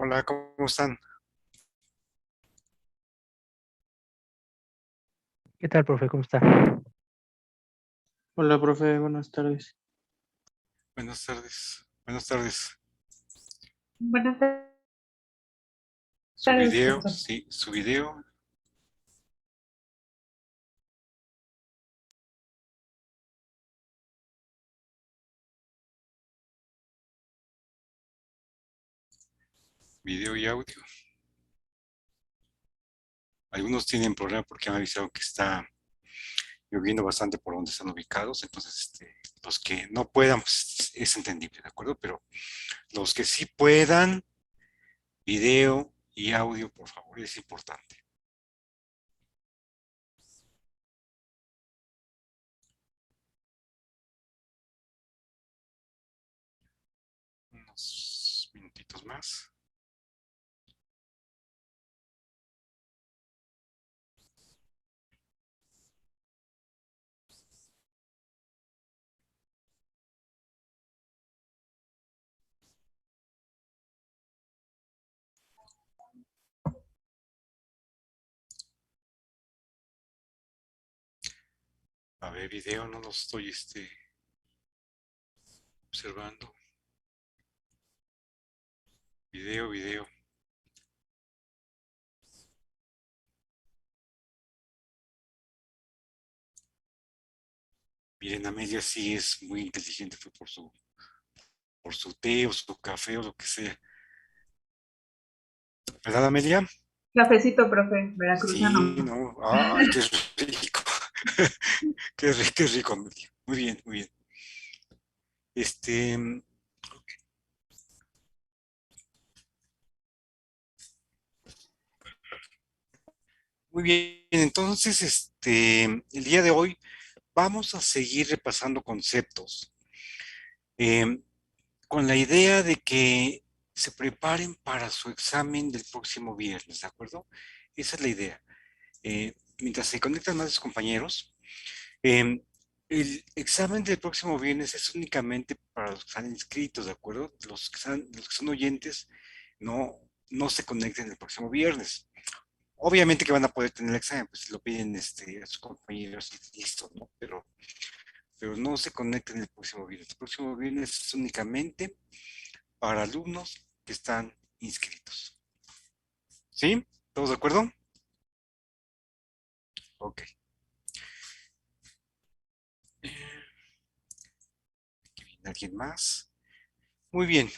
Hola, ¿cómo están? ¿Qué tal, profe? ¿Cómo está? Hola, profe, buenas tardes. Buenas tardes. Buenas tardes. Buenas Su tardes, video, profesor. sí, su video. Video y audio. Algunos tienen problema porque han avisado que está lloviendo bastante por donde están ubicados, entonces los que no puedan, pues es entendible, ¿de acuerdo? Pero los que sí puedan, video y audio, por favor, es importante. Unos minutitos más. A ver, video, no lo estoy observando. Video. Miren, Amelia sí es muy inteligente, fue por su té o su café o lo que sea. ¿Verdad, Amelia? Cafecito, profe, Sí, veracruzano. no. Ay, qué rico. Qué rico, Amelia. Muy bien, muy bien. Este, muy bien. Entonces, el día de hoy vamos a seguir repasando conceptos eh, con la idea de que se preparen para su examen del próximo viernes, ¿de acuerdo? Esa es la idea. Mientras se conectan más los compañeros, eh, el examen del próximo viernes es únicamente para los que están inscritos, ¿de acuerdo? Los que son oyentes no se conecten el próximo viernes. Obviamente que van a poder tener el examen, pues si lo piden a sus compañeros y listo, ¿no? Pero no se conecten el próximo viernes. El próximo viernes es únicamente para alumnos que están inscritos. ¿Sí? ¿Todos de acuerdo? Ok. Aquí viene alguien más. Muy bien.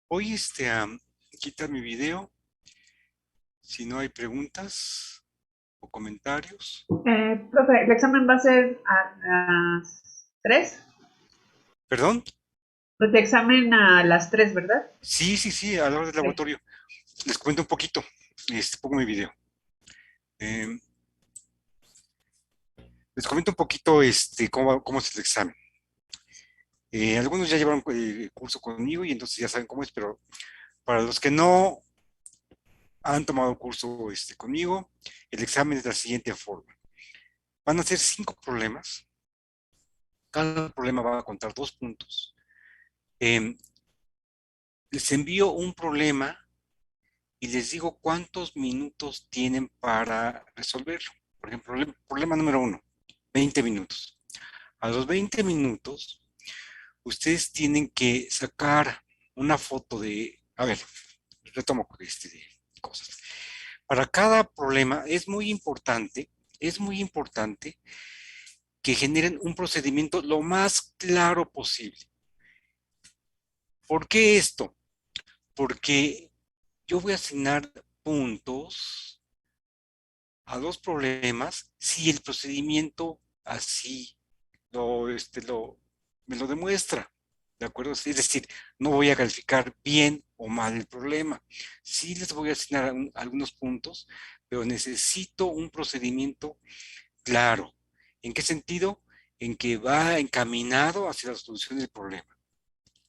Voy a quitar mi video. Si no hay preguntas o comentarios. Profe, el examen va a ser a las 3. ¿Perdón? El examen a las 3, ¿verdad? Sí, a la hora del Ok. laboratorio. Les cuento un poquito. Pongo mi video. Eh, Les comento un poquito cómo es el examen. Algunos ya llevaron el curso conmigo y entonces ya saben cómo es, pero para los que no han tomado el curso conmigo, el examen es de la siguiente forma. Van a ser 5 problemas. Cada problema va a contar 2 puntos. Les envío un problema y les digo cuántos minutos tienen para resolverlo. Por ejemplo, problema número 1, 20 minutos. A los 20 minutos, ustedes tienen que sacar una foto a ver, retomo de cosas. Para cada problema es muy importante que generen un procedimiento lo más claro posible. ¿Por qué esto? Porque yo voy a asignar puntos a dos problemas si el procedimiento así me lo demuestra. ¿De acuerdo? Es decir, no voy a calificar bien o mal el problema. Sí les voy a asignar algunos puntos, pero necesito un procedimiento claro. ¿En qué sentido? En que va encaminado hacia la solución del problema.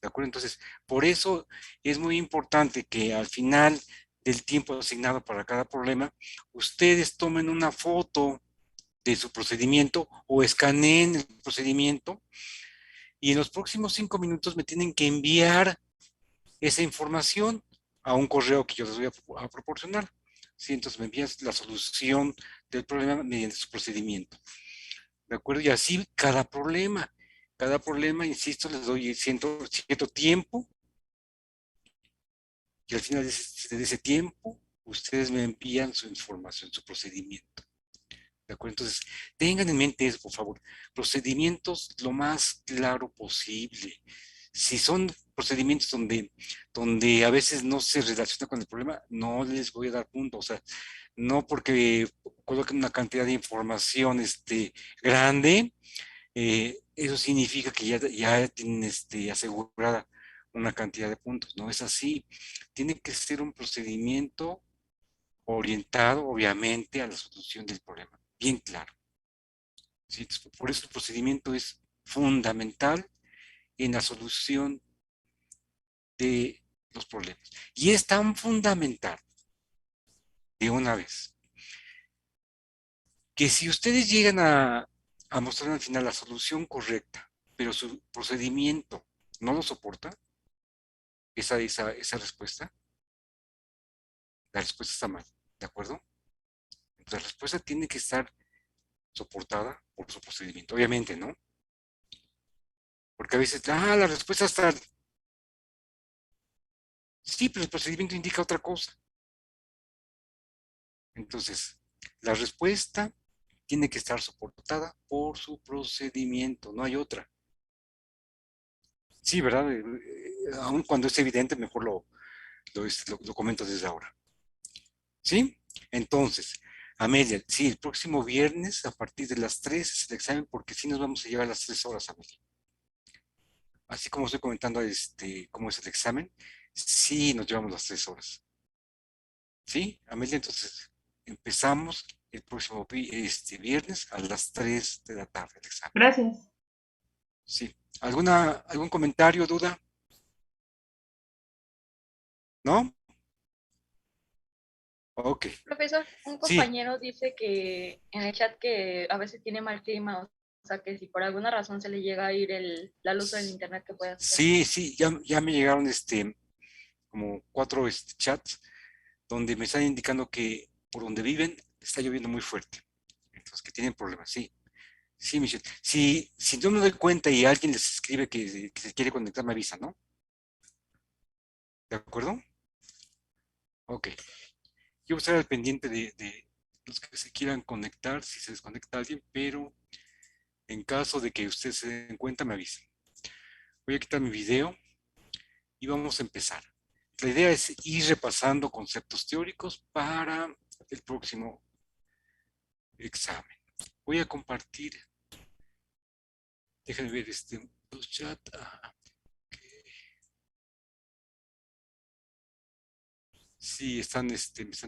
¿De acuerdo? Entonces, por eso es muy importante que al final del tiempo asignado para cada problema, ustedes tomen una foto de su procedimiento o escaneen el procedimiento y en los próximos 5 minutos me tienen que enviar esa información a un correo que yo les voy a proporcionar. ¿Sí? Entonces me envían la solución del problema mediante su procedimiento. ¿De acuerdo? Y así cada problema, insisto, les doy cierto tiempo y al final de ese tiempo ustedes me envían su información, su procedimiento. ¿De acuerdo? Entonces, tengan en mente eso, por favor. Procedimientos lo más claro posible. Si son procedimientos donde a veces no se relaciona con el problema, no les voy a dar puntos. O sea, no porque coloquen una cantidad de información grande, eso significa que ya tienen asegurada una cantidad de puntos. No es así. Tiene que ser un procedimiento orientado, obviamente, a la solución del problema. Bien claro. ¿Sí? Por eso el procedimiento es fundamental en la solución de los problemas. Y es tan fundamental, de una vez, que si ustedes llegan a mostrar al final la solución correcta, pero su procedimiento no lo soporta, esa respuesta, la respuesta está mal, ¿de acuerdo? Entonces, la respuesta tiene que estar soportada por su procedimiento, obviamente, ¿no? Porque a veces, la respuesta está, sí, pero el procedimiento indica otra cosa. Entonces, la respuesta tiene que estar soportada por su procedimiento, no hay otra. Sí, ¿verdad? Aun cuando es evidente, mejor lo comento desde ahora. ¿Sí? Entonces, Amelia, sí, el próximo viernes a partir de las 3 es el examen porque sí nos vamos a llevar las 3 horas, Amelia. Así como estoy comentando cómo es el examen, sí nos llevamos las 3 horas. ¿Sí, Amelia? Entonces, empezamos el próximo viernes a las 3 de la tarde el examen. Gracias. Sí. ¿Algún comentario, duda? ¿No? Ok. Profesor, un Sí, compañero dice que en el chat que a veces tiene mal clima, o sea que si por alguna razón se le llega a ir la luz del internet que puede hacer. sí, ya me llegaron como 4 chats donde me están indicando que por donde viven está lloviendo muy fuerte. Entonces, que tienen problemas, sí. Sí, Michelle. Si yo me doy cuenta y alguien les escribe que se quiere conectar, me avisa, ¿no? ¿De acuerdo? Ok. Yo voy a estar al pendiente de los que se quieran conectar, si se desconecta alguien, pero en caso de que ustedes se den cuenta, me avisen. Voy a quitar mi video y vamos a empezar. La idea es ir repasando conceptos teóricos para el próximo examen. Voy a compartir, déjenme ver los chats. Sí, me están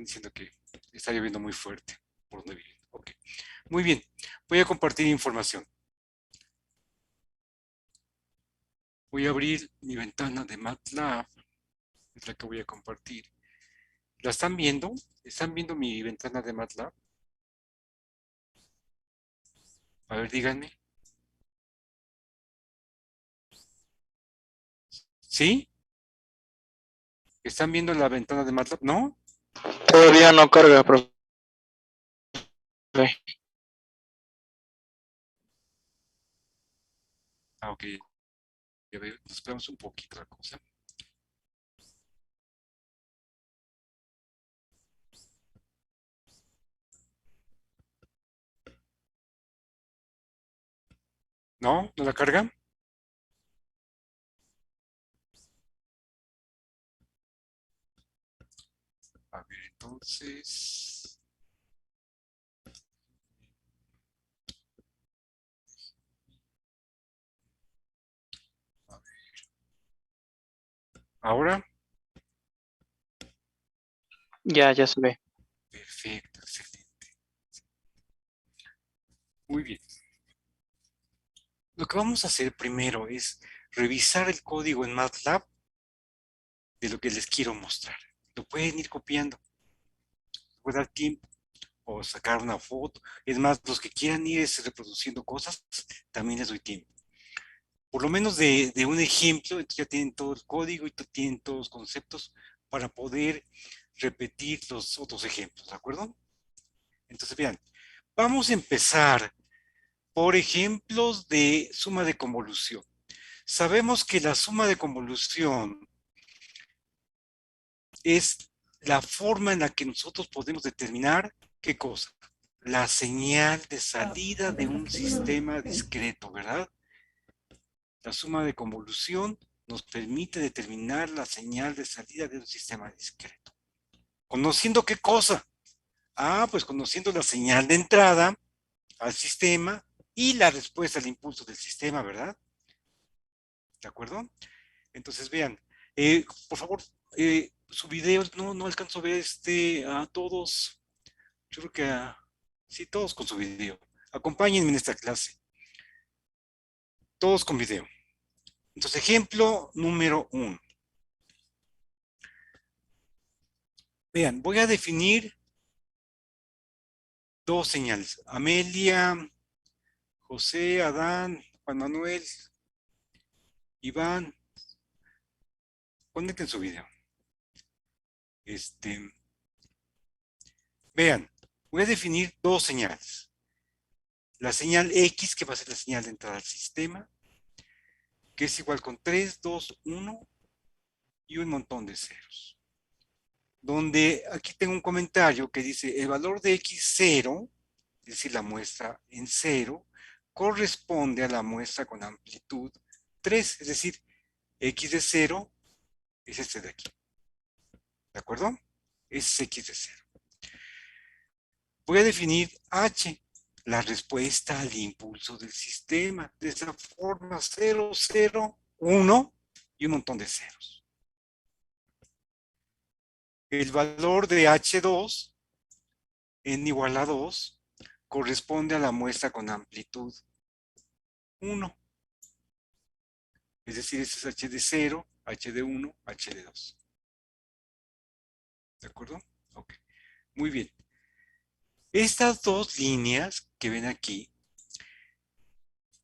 diciendo que está lloviendo muy fuerte por donde viven. Ok. Muy bien. Voy a compartir información. Voy a abrir mi ventana de MATLAB. Es la que voy a compartir. ¿La están viendo? ¿Están viendo mi ventana de MATLAB? A ver, díganme. ¿Sí? ¿Están viendo la ventana de MATLAB? ¿No? Todavía no carga, profe. Ah, ok. A ver, nos esperamos un poquito la cosa. ¿No? ¿No la carga? A ver, entonces. A ver. ¿Ahora? Ya se ve. Perfecto, excelente. Muy bien. Lo que vamos a hacer primero es revisar el código en MATLAB de lo que les quiero mostrar. Lo pueden ir copiando. Puede dar tiempo o sacar una foto. Es más, los que quieran ir reproduciendo cosas, también les doy tiempo. Por lo menos de un ejemplo, entonces ya tienen todo el código y tienen todos los conceptos para poder repetir los otros ejemplos, ¿de acuerdo? Entonces, vean, vamos a empezar por ejemplos de suma de convolución. Sabemos que la suma de convolución es la forma en la que nosotros podemos determinar, ¿qué cosa? La señal de salida de un sistema discreto, ¿verdad? La suma de convolución nos permite determinar la señal de salida de un sistema discreto. ¿Conociendo qué cosa? Ah, pues conociendo la señal de entrada al sistema y la respuesta al impulso del sistema, ¿verdad? ¿De acuerdo? Entonces, vean, por favor, su video, no alcanzo a ver a todos, yo creo que sí, todos con su video. Acompáñenme en esta clase. Todos con video. Entonces, ejemplo número 1. Vean, voy a definir dos señales. Amelia, José, Adán, Juan Manuel, Iván. Conecten su video. Vean, voy a definir dos señales. La señal X, que va a ser la señal de entrada al sistema, que es igual con 3, 2, 1 y un montón de ceros. Donde aquí tengo un comentario que dice el valor de X0, es decir, la muestra en 0, corresponde a la muestra con amplitud 3, es decir, X de 0 es este de aquí. ¿De acuerdo? Es X de 0. Voy a definir H, la respuesta al impulso del sistema. De esa forma, 0, 0, 1 y un montón de ceros. El valor de H2, n igual a 2, corresponde a la muestra con amplitud 1. Es decir, este es H de 0, H de 1, H de 2. ¿De acuerdo? Ok. Muy bien. Estas dos líneas que ven aquí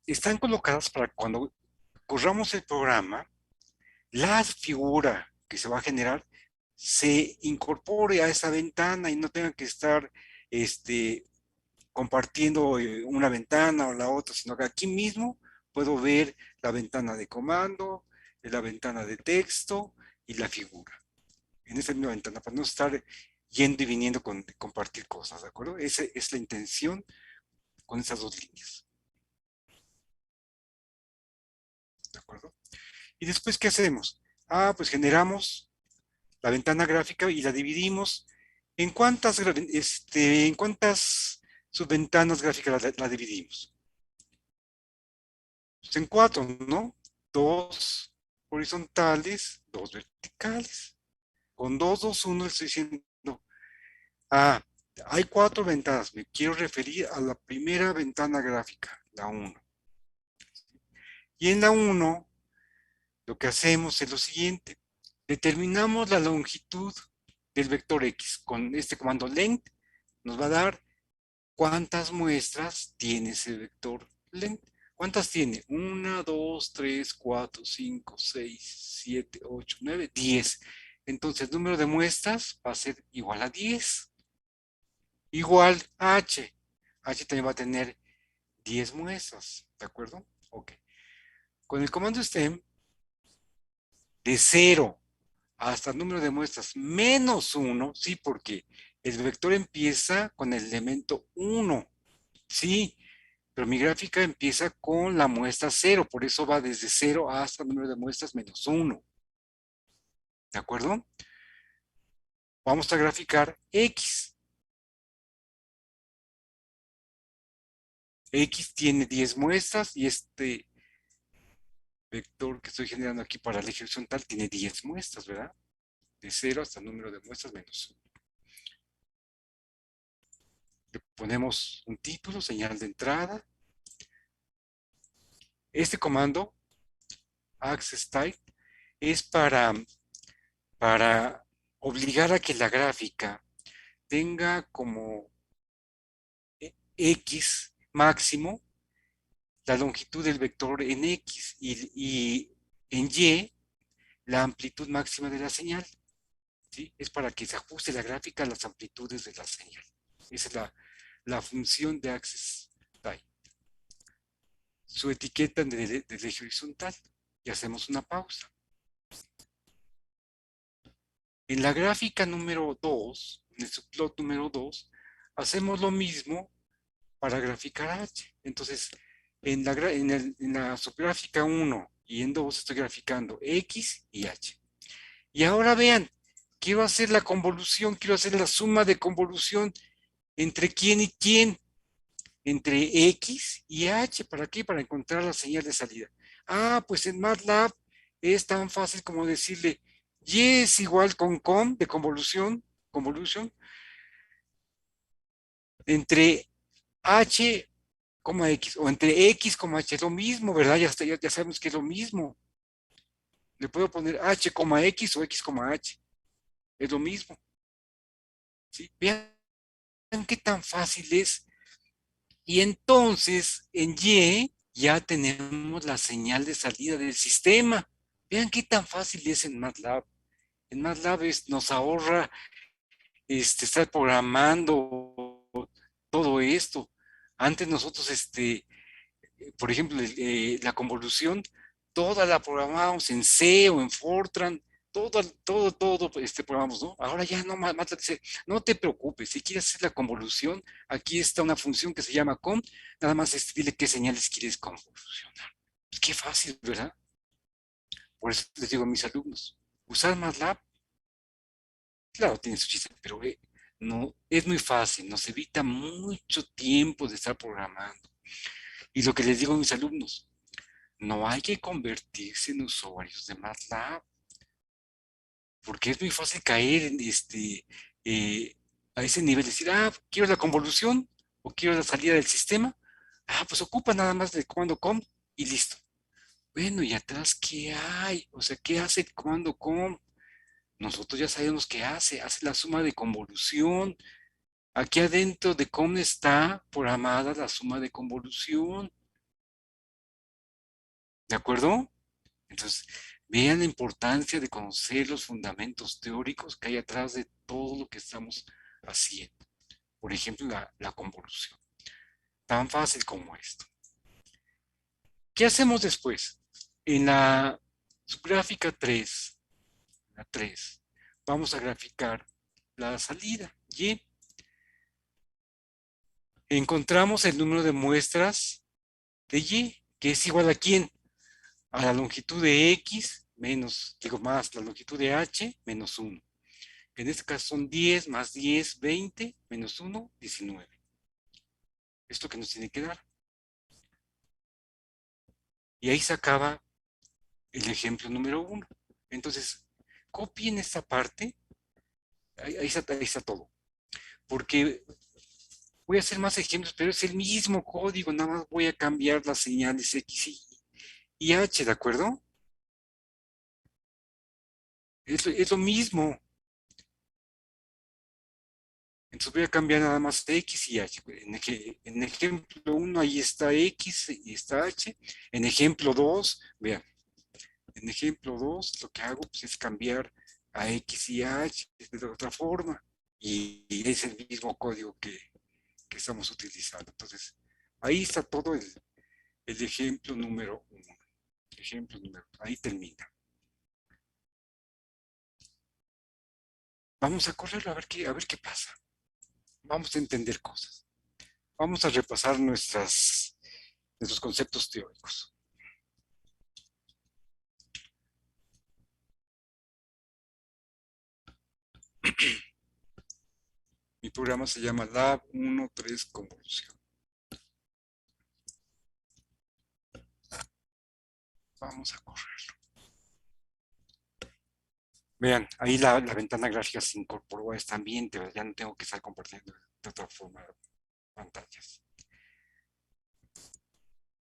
están colocadas para cuando corramos el programa, la figura que se va a generar se incorpore a esa ventana y no tengan que estar compartiendo una ventana o la otra, sino que aquí mismo puedo ver la ventana de comando, la ventana de texto y la figura. En esa misma ventana, para no estar yendo y viniendo con compartir cosas, ¿de acuerdo? Esa es la intención con esas dos líneas. ¿De acuerdo? Y después, ¿qué hacemos? Ah, pues generamos la ventana gráfica y la dividimos. ¿En cuántas subventanas gráficas la dividimos? Pues en 4, ¿no? 2 horizontales, 2 verticales. Con 2, 2, 1 le estoy diciendo, ah, hay 4 ventanas. Me quiero referir a la primera ventana gráfica, la 1. Y en la 1, lo que hacemos es lo siguiente. Determinamos la longitud del vector X. Con este comando length nos va a dar cuántas muestras tiene ese vector length. ¿Cuántas tiene? 1, 2, 3, 4, 5, 6, 7, 8, 9, 10. Entonces el número de muestras va a ser igual a 10. Igual a H. H también va a tener 10 muestras. ¿De acuerdo? Ok. Con el comando stem, de 0 hasta el número de muestras menos 1, sí, porque el vector empieza con el elemento 1, sí, pero mi gráfica empieza con la muestra 0, por eso va desde 0 hasta el número de muestras menos 1. ¿De acuerdo? Vamos a graficar X. X tiene 10 muestras y este vector que estoy generando aquí para el eje horizontal tiene 10 muestras, ¿verdad? De 0 hasta el número de muestras menos 1. Le ponemos un título, señal de entrada. Este comando, access type, es para obligar a que la gráfica tenga como X máximo la longitud del vector en X y en Y la amplitud máxima de la señal. ¿sí? Es para que se ajuste la gráfica a las amplitudes de la señal. Esa es la función de Access Type. Su etiqueta del eje horizontal. Y hacemos una pausa. En la gráfica número 2, en el subplot número 2, hacemos lo mismo para graficar H. Entonces, en la subgráfica 1 y en 2 estoy graficando X y H. Y ahora vean, quiero hacer la convolución, quiero hacer la suma de convolución entre quién y quién, entre X y H. ¿Para qué? Para encontrar la señal de salida. Ah, pues en MATLAB es tan fácil como decirle Y es igual con de convolución, entre H, X, o entre X, H, es lo mismo, ¿verdad? Ya sabemos que es lo mismo. Le puedo poner H, X o X, H. Es lo mismo. ¿Sí? Vean qué tan fácil es. Y entonces, en Y, ya tenemos la señal de salida del sistema. Vean qué tan fácil es en MATLAB. En MATLAB nos ahorra estar programando todo esto. Antes nosotros, por ejemplo, la convolución, toda la programábamos en C o en Fortran, todo programamos, ¿no? Ahora ya no, MATLAB dice, no te preocupes, si quieres hacer la convolución, aquí está una función que se llama com, nada más dile qué señales quieres convolucionar. Pues qué fácil, ¿verdad? Por eso les digo a mis alumnos, usar MATLAB, claro, tiene su chiste, pero no, es muy fácil, nos evita mucho tiempo de estar programando. Y lo que les digo a mis alumnos, no hay que convertirse en usuarios de MATLAB, porque es muy fácil caer en a ese nivel, decir, quiero la convolución o quiero la salida del sistema, pues ocupa nada más del comando com y listo. Bueno, y atrás, ¿qué hay? O sea, ¿qué hace el comando com? Nosotros ya sabemos qué hace la suma de convolución. Aquí adentro de com está programada la suma de convolución. ¿De acuerdo? Entonces, vean la importancia de conocer los fundamentos teóricos que hay atrás de todo lo que estamos haciendo. Por ejemplo, la convolución. Tan fácil como esto. ¿Qué hacemos después? En la subgráfica 3, la 3, vamos a graficar la salida. Y encontramos el número de muestras de Y, que es igual a ¿quién? A la longitud de X más la longitud de H menos 1. Que en este caso son 10 más 10, 20, menos 1, 19. Esto que nos tiene que dar. Y ahí se acaba el ejemplo número 1. Entonces, copien esta parte. Ahí está todo. Porque voy a hacer más ejemplos, pero es el mismo código. Nada más voy a cambiar las señales X y H, ¿de acuerdo? Es lo mismo. Entonces voy a cambiar nada más X y H. En ejemplo 1 ahí está X y está H. En ejemplo 2, vean, en ejemplo 2 lo que hago pues, es cambiar a X y a H de otra forma. Y es el mismo código que estamos utilizando. Entonces, ahí está todo el ejemplo número 1. Ahí termina. Vamos a correrlo a ver qué pasa. Vamos a entender cosas. Vamos a repasar nuestros conceptos teóricos. Mi programa se llama Lab 1.3 Convolución. Vamos a correrlo. Vean, ahí la ventana gráfica se incorporó a este ambiente, ya no tengo que estar compartiendo de otra forma pantallas.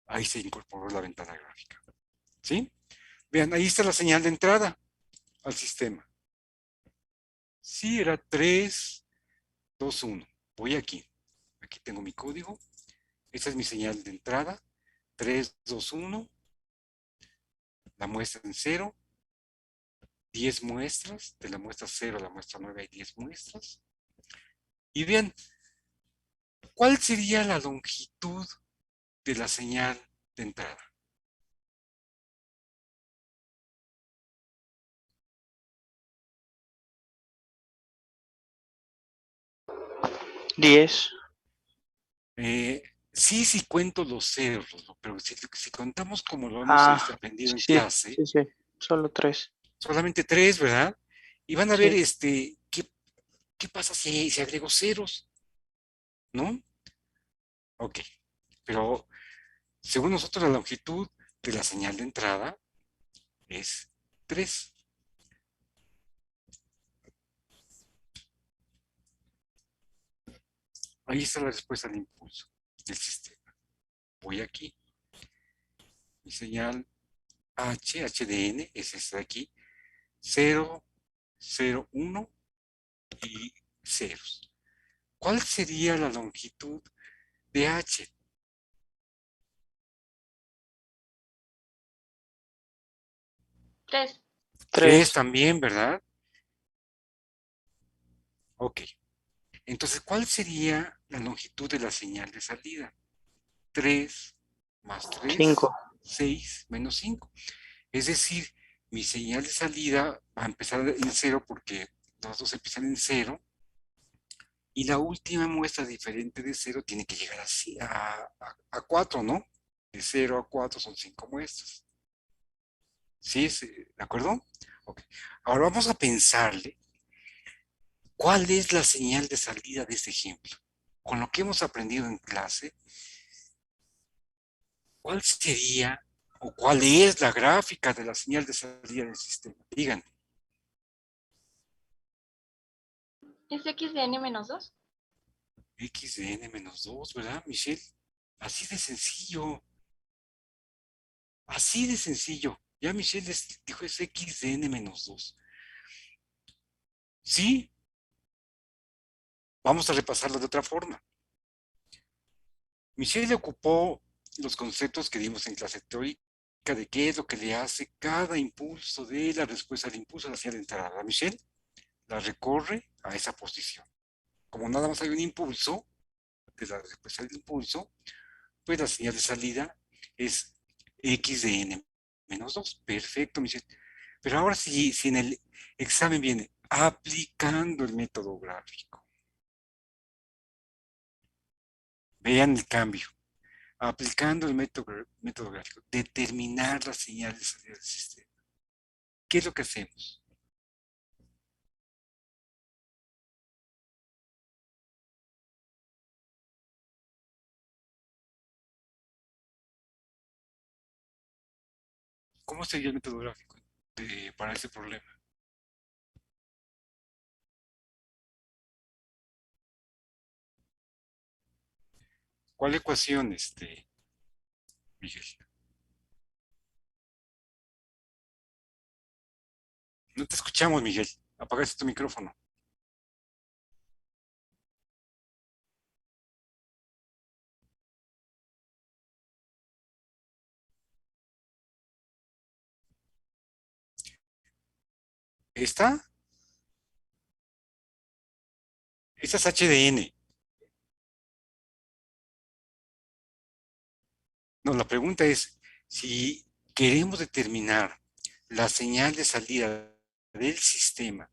Ahí se incorporó la ventana gráfica. ¿Sí? Vean, ahí está la señal de entrada al sistema. Sí, era 3, 2, 1. Voy aquí. Aquí tengo mi código. Esta es mi señal de entrada. 3, 2, 1. La muestra en 0. 10 muestras, de la muestra 0 a la muestra 9 hay 10 muestras. Y bien, ¿cuál sería la longitud de la señal de entrada? ¿10? Sí, sí cuento los ceros, ¿no? Pero si contamos como lo hemos Ah, aprendido sí, en sí, clase, sí, sí. Solo 3. solamente 3, ¿verdad? Y van a ver Sí. qué pasa si agrego ceros, ¿no? Ok, pero según nosotros la longitud de la señal de entrada es 3. Ahí está la respuesta al impulso del sistema. Voy aquí, mi señal HDN es esta de aquí, 0, 0, 1 y ceros. ¿Cuál sería la longitud de H? 3. 3 3. también, ¿verdad? Ok. Entonces, ¿cuál sería la longitud de la señal de salida? 3 más 3, 5. 6 menos 5. Es decir, mi señal de salida va a empezar en 0 porque los dos empiezan en 0 y la última muestra diferente de 0 tiene que llegar a 4, ¿no? De 0 a 4 son 5 muestras. ¿Sí? ¿De acuerdo? Ok. Ahora vamos a pensarle cuál es la señal de salida de este ejemplo. Con lo que hemos aprendido en clase, ¿cuál sería o cuál es la gráfica de la señal de salida del sistema? Díganme. ¿Es x de n menos 2? X de n menos 2, ¿verdad, Michelle? Así de sencillo. Así de sencillo. Ya Michelle les dijo es X de n menos 2. ¿Sí? Vamos a repasarlo de otra forma. Michelle ocupó los conceptos que dimos en clase teórica de qué es lo que le hace cada impulso de la respuesta al impulso de la señal de entrada. Michelle la recorre a esa posición. Como nada más hay un impulso de la respuesta al impulso, pues la señal de salida es X de n menos 2. Perfecto, Michelle. Pero ahora si en el examen viene aplicando el método gráfico. Vean el cambio. Aplicando el método gráfico. Determinar la señal de salida del sistema. ¿Qué es lo que hacemos? ¿Cómo sería el método gráfico para ese problema? ¿Cuál ecuación, Miguel? No te escuchamos, Miguel. Apagaste tu micrófono. ¿Esta? Esta es HDN. No, la pregunta es, si queremos determinar la señal de salida del sistema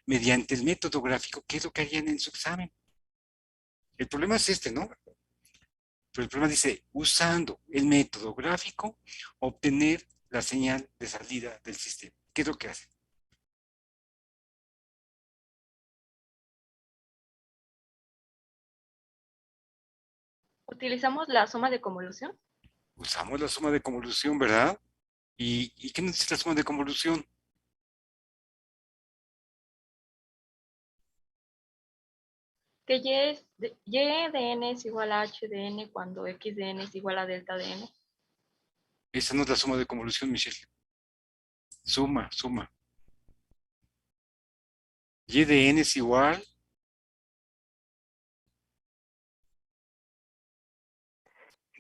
mediante el método gráfico, ¿qué es lo que harían en su examen? El problema es este, ¿no? Pero el problema dice, usando el método gráfico, obtener la señal de salida del sistema. ¿Qué es lo que hace? ¿Utilizamos la suma de convolución? Usamos la suma de convolución, ¿verdad? ¿Y qué nos dice la suma de convolución? Que y de n es igual a h de n cuando x de n es igual a delta de n. Esa no es la suma de convolución, Michelle. Suma, suma. Y de n es igual.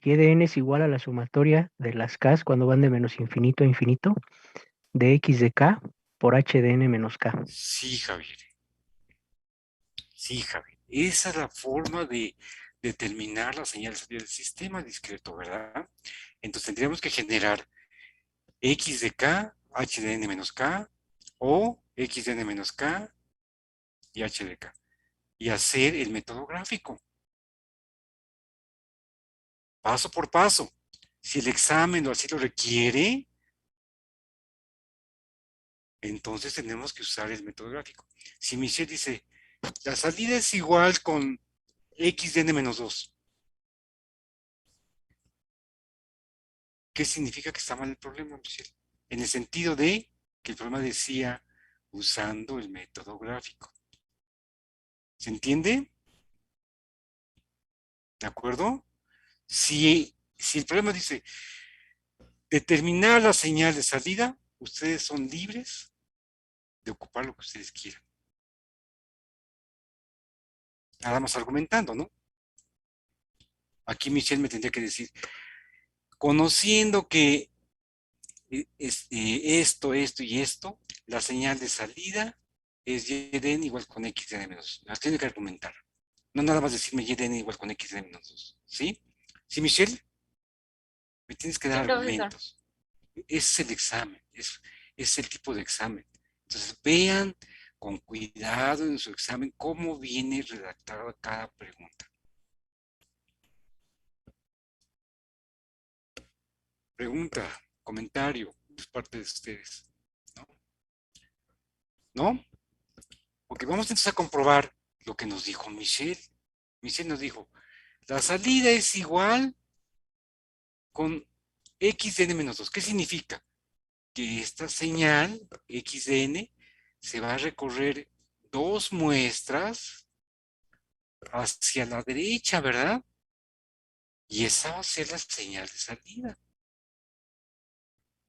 Y de n es igual a la sumatoria de las k cuando van de menos infinito a infinito, de x de k por h de n menos k. Sí, Javier. Sí, Javier. Esa es la forma de determinar la señal de salida del sistema discreto, ¿verdad? Entonces tendríamos que generar x de k, h de n menos k, o x de n menos k y h de k. Y hacer el método gráfico. Paso por paso. Si el examen así lo requiere, entonces tenemos que usar el método gráfico. Si Michelle dice, la salida es igual con x de n menos 2, ¿qué significa que está mal el problema, Michelle? En el sentido de que el problema decía usando el método gráfico. ¿Se entiende? ¿De acuerdo? Si el problema dice determinar la señal de salida, ustedes son libres de ocupar lo que ustedes quieran. Nada más argumentando, ¿no? Aquí Michelle me tendría que decir, conociendo que esto y esto, la señal de salida es y de n igual con x de n menos 2. Las tiene que argumentar. No nada más decirme y de n igual con x de n menos 2. ¿Sí? ¿Sí, Michelle? Me tienes que Sí, dar profesor. argumentos. Ese es el examen. Es el tipo de examen. Entonces, vean con cuidado en su examen cómo viene redactada cada pregunta. Pregunta, comentario, de parte de ustedes. ¿No? ¿No? Porque vamos entonces a comprobar lo que nos dijo Michelle. Michelle nos dijo, la salida es igual con x de n menos 2. ¿Qué significa? Que esta señal, x de n, se va a recorrer dos muestras hacia la derecha, ¿verdad? Y esa va a ser la señal de salida.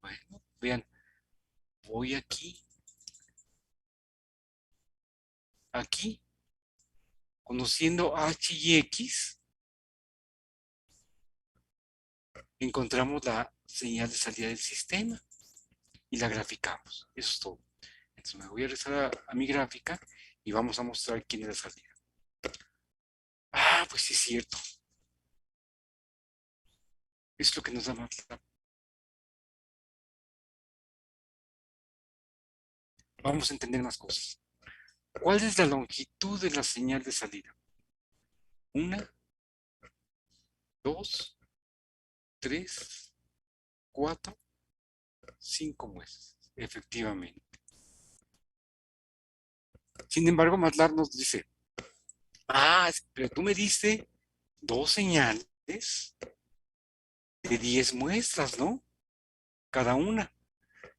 Bueno, vean, voy aquí, conociendo h y x, encontramos la señal de salida del sistema y la graficamos. Eso es todo. Entonces me voy a regresar a mi gráfica y vamos a mostrar quién es la salida. Ah, pues sí es cierto. Es lo que nos da MATLAB. Vamos a entender más cosas. ¿Cuál es la longitud de la señal de salida? 1, 2, 3, 4, 5 muestras. Efectivamente. Sin embargo, MATLAB nos dice, pero tú me diste dos señales de 10 muestras, ¿no? Cada una.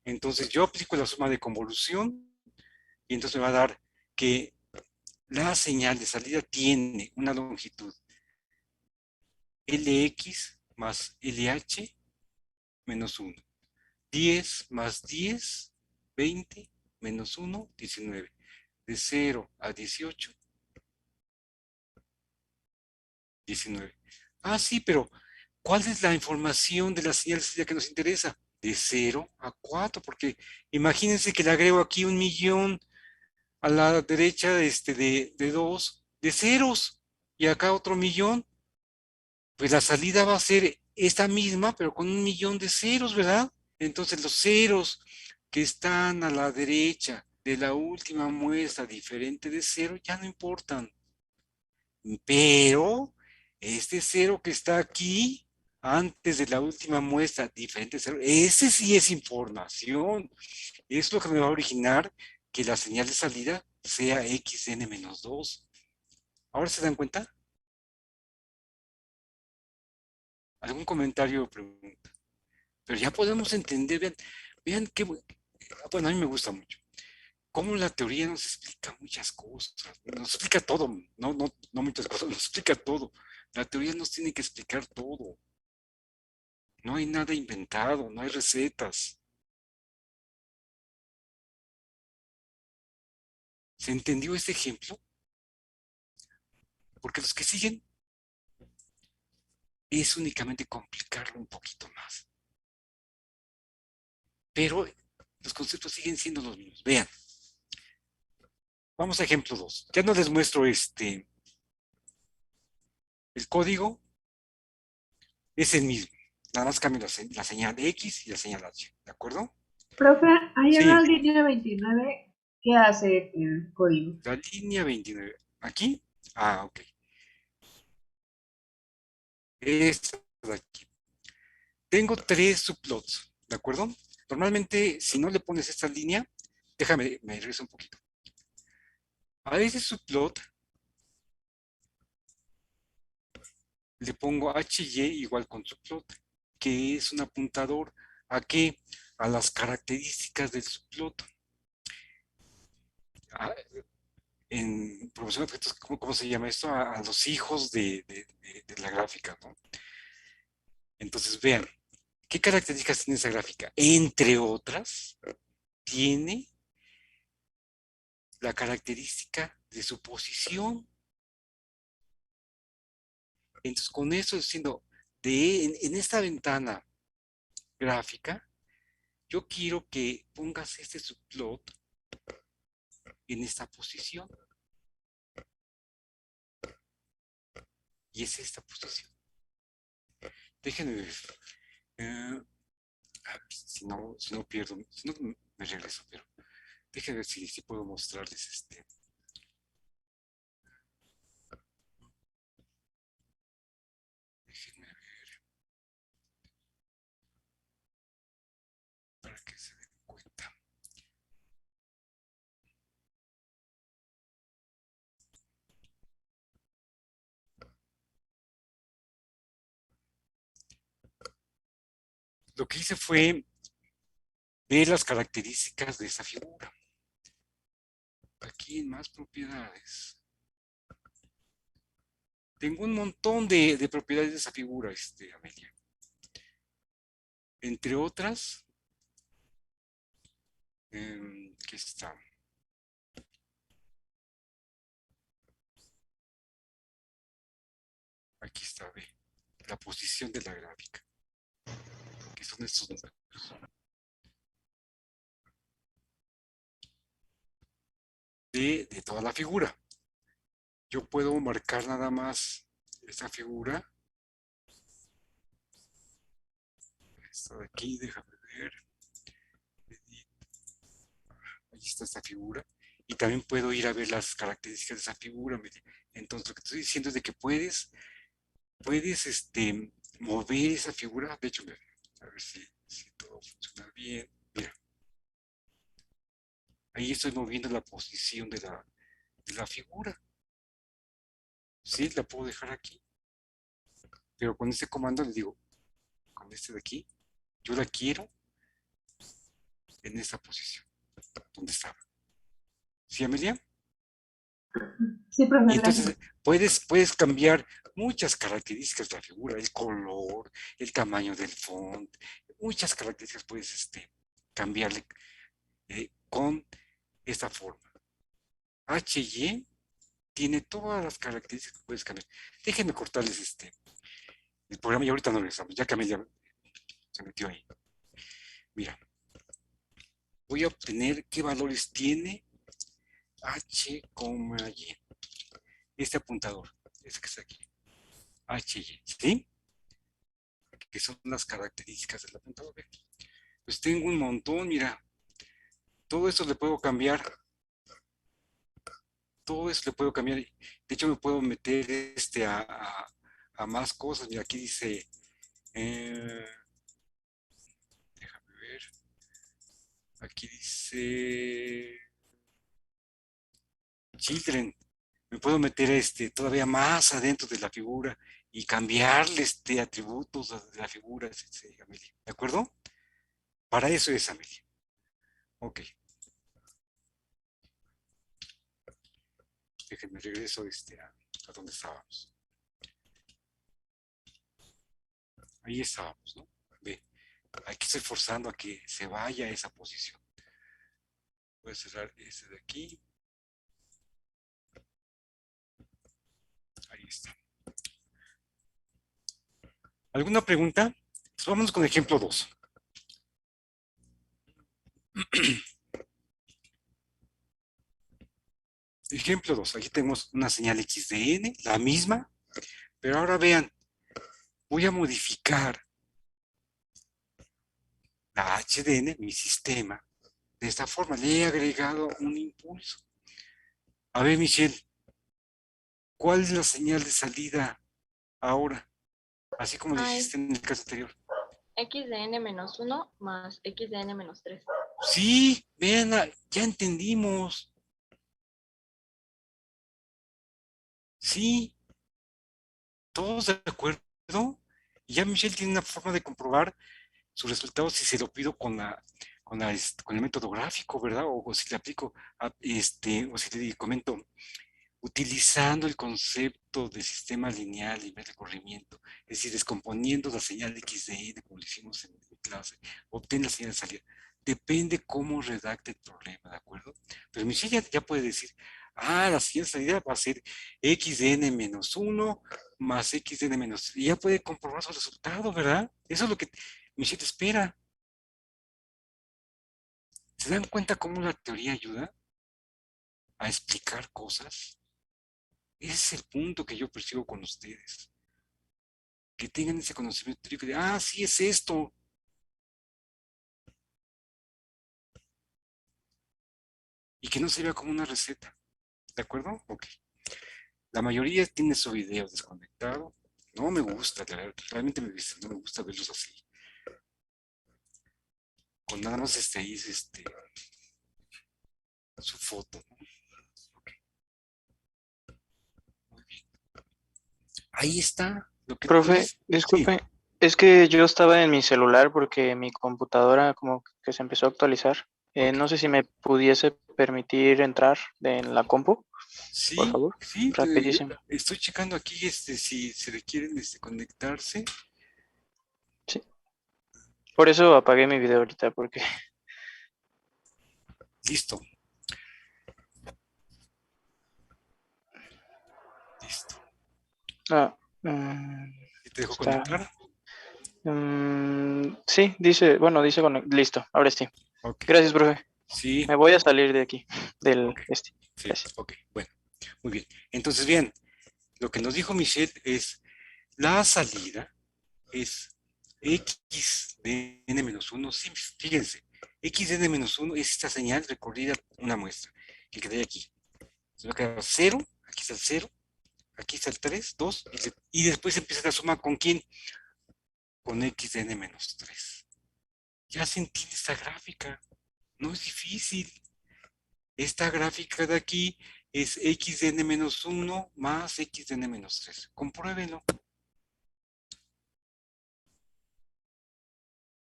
Entonces yo aplico la suma de convolución y entonces me va a dar que la señal de salida tiene una longitud Lx más LH menos 1. 10 más 10, 20, menos 1, 19. De 0 a 18, 19. Sí, pero ¿cuál es la información de la señal de salida que nos interesa? De 0 a 4, porque imagínense que le agrego aquí 1.000.000 a la derecha de 2 de ceros y acá otro 1.000.000, pues la salida va a ser esta misma, pero con 1.000.000 de ceros, ¿verdad? Entonces los ceros que están a la derecha de la última muestra diferente de cero ya no importan. Pero este cero que está aquí antes de la última muestra diferente de cero, ese sí es información. Es lo que me va a originar que la señal de salida sea xn-2. ¿Ahora se dan cuenta? ¿Algún comentario o pregunta? Pero ya podemos entender, vean qué, bueno, a mí me gusta mucho. Cómo la teoría nos explica muchas cosas, nos explica todo, no muchas cosas, nos explica todo. La teoría nos tiene que explicar todo. No hay nada inventado, no hay recetas. ¿Se entendió este ejemplo? Porque los que siguen es únicamente complicarlo un poquito más. Pero Los conceptos siguen siendo los mismos. Vean. Vamos a ejemplo 2. Ya no les muestro el código es el mismo. Nada más cambio la señal X y la señal H. ¿De acuerdo? Profe, ahí en la Sí, línea 29, ¿qué hace el código? la línea 29. ¿Aquí? Ah, ok. Esta de aquí. Tengo 3 subplots. ¿De acuerdo? Normalmente, si no le pones esta línea, déjame, me regreso un poquito. A ese subplot le pongo HY igual con subplot, que es un apuntador a qué? A las características del subplot. Ah, en programación de objetos, ¿cómo se llama esto? A los hijos de la gráfica, ¿no? Entonces, vean, ¿qué características tiene esa gráfica? Entre otras, tiene la característica de su posición. Entonces, con eso diciendo, en esta ventana gráfica, yo quiero que pongas este subplot en esta posición. Y es esta posición. Déjenme ver. Eh, si no pierdo, si no me regreso, pero déjenme ver si puedo mostrarles Déjenme ver para que se den cuenta. Lo que hice fue ver las características de esa figura. Aquí en más propiedades. Tengo un montón de propiedades de esa figura, Amelia. Entre otras, ¿qué está? Aquí está, ve, la posición de la gráfica, que son estos números. De toda la figura. Yo puedo marcar nada más esta figura. Esta de aquí, déjame ver. Ahí está esta figura. Y también puedo ir a ver las características de esa figura. Entonces, lo que estoy diciendo es de que puedes mover esa figura. De hecho, a ver si todo funciona bien. Mira, ahí estoy moviendo la posición de la figura. Sí, la puedo dejar aquí. Pero con este comando le digo, con este de aquí, yo la quiero en esta posición, donde estaba. ¿Sí, Amelia? Sí, profe, Y gracias. entonces puedes cambiar muchas características de la figura, el color, el tamaño del font, muchas características puedes cambiarle con esta forma. HY tiene todas las características que puedes cambiar. Déjenme cortarles el programa y ahorita no regresamos, ya que Amelia se metió ahí. Mira, voy a obtener qué valores tiene H, Y. Este apuntador, este que está aquí, HY, ¿sí? Que son las características del apuntador. Pues tengo un montón, mira, todo esto le puedo cambiar, todo esto le puedo cambiar. De hecho, me puedo meter a más cosas. Mira, aquí dice, déjame ver, aquí dice children. Me puedo meter todavía más adentro de la figura y cambiarle atributos de la figura, Amelia. ¿De acuerdo? Para eso es, Amelia. Ok. Déjenme regreso a donde estábamos. Ahí estábamos, ¿no? Ve, aquí estoy forzando a que se vaya a esa posición. Voy a cerrar este de aquí. Ahí está. ¿Alguna pregunta? Pues vámonos con ejemplo 2. Ejemplo 2. Aquí tenemos una señal x de n, la misma, pero ahora vean, voy a modificar la h de n, mi sistema, de esta forma. Le he agregado un impulso. A ver, Michelle, ¿cuál es la señal de salida ahora? Así como Ay, dijiste en el caso anterior. x de n menos 1 más x de n menos 3. Sí, vean, ya entendimos. Sí, todos de acuerdo. Y ya Michelle tiene una forma de comprobar su resultado si se lo pido con el método gráfico, ¿verdad? O si le aplico, o si le comento, utilizando el concepto de sistema lineal y de corrimiento, es decir, descomponiendo la señal de x de y, como lo hicimos en clase, obtén la señal de salida. Depende cómo redacte el problema, ¿de acuerdo? Pero Michelle ya puede decir, la señal de salida va a ser x de n menos 1 más x de n menos 3. Y ya puede comprobar su resultado, ¿verdad? Eso es lo que Michelle espera. ¿Se dan cuenta cómo la teoría ayuda a explicar cosas? Ese es el punto que yo percibo con ustedes. Que tengan ese conocimiento teórico de, sí es esto. Y que no se vea como una receta. ¿De acuerdo? Ok. La mayoría tiene su video desconectado. No me gusta, realmente no me gusta verlos así. Con nada más ahí es su foto, ¿no? Ok, muy bien. Ahí está lo que tú Profe, dices. Sí, disculpe, es que yo estaba en mi celular porque mi computadora como que se empezó a actualizar. ok. No sé si me pudiese permitir entrar en la compu, por Sí, favor, sí, rapidísimo. estoy checando aquí si se requieren conectarse. Sí, por eso apagué mi video ahorita, porque Listo, listo. ah, mm, ¿Y te dejo está. conectar? Sí, dice listo, ahora sí. Ok, Gracias, profe. sí, Me voy a salir de aquí, del ok, este. sí, Gracias. ok, bueno, muy bien. Entonces, bien, lo que nos dijo Michelle es la salida es x de n-1. Sí, fíjense, x de n-1 es esta señal recorrida una muestra que queda aquí. Se va a quedar 0, aquí está el 0, aquí está el 3, 2, y después empieza la suma con quién? Con x de n-3. Ya se entiende esta gráfica, no es difícil. Esta gráfica de aquí es x de n-1 más x de n-3. Compruébenlo.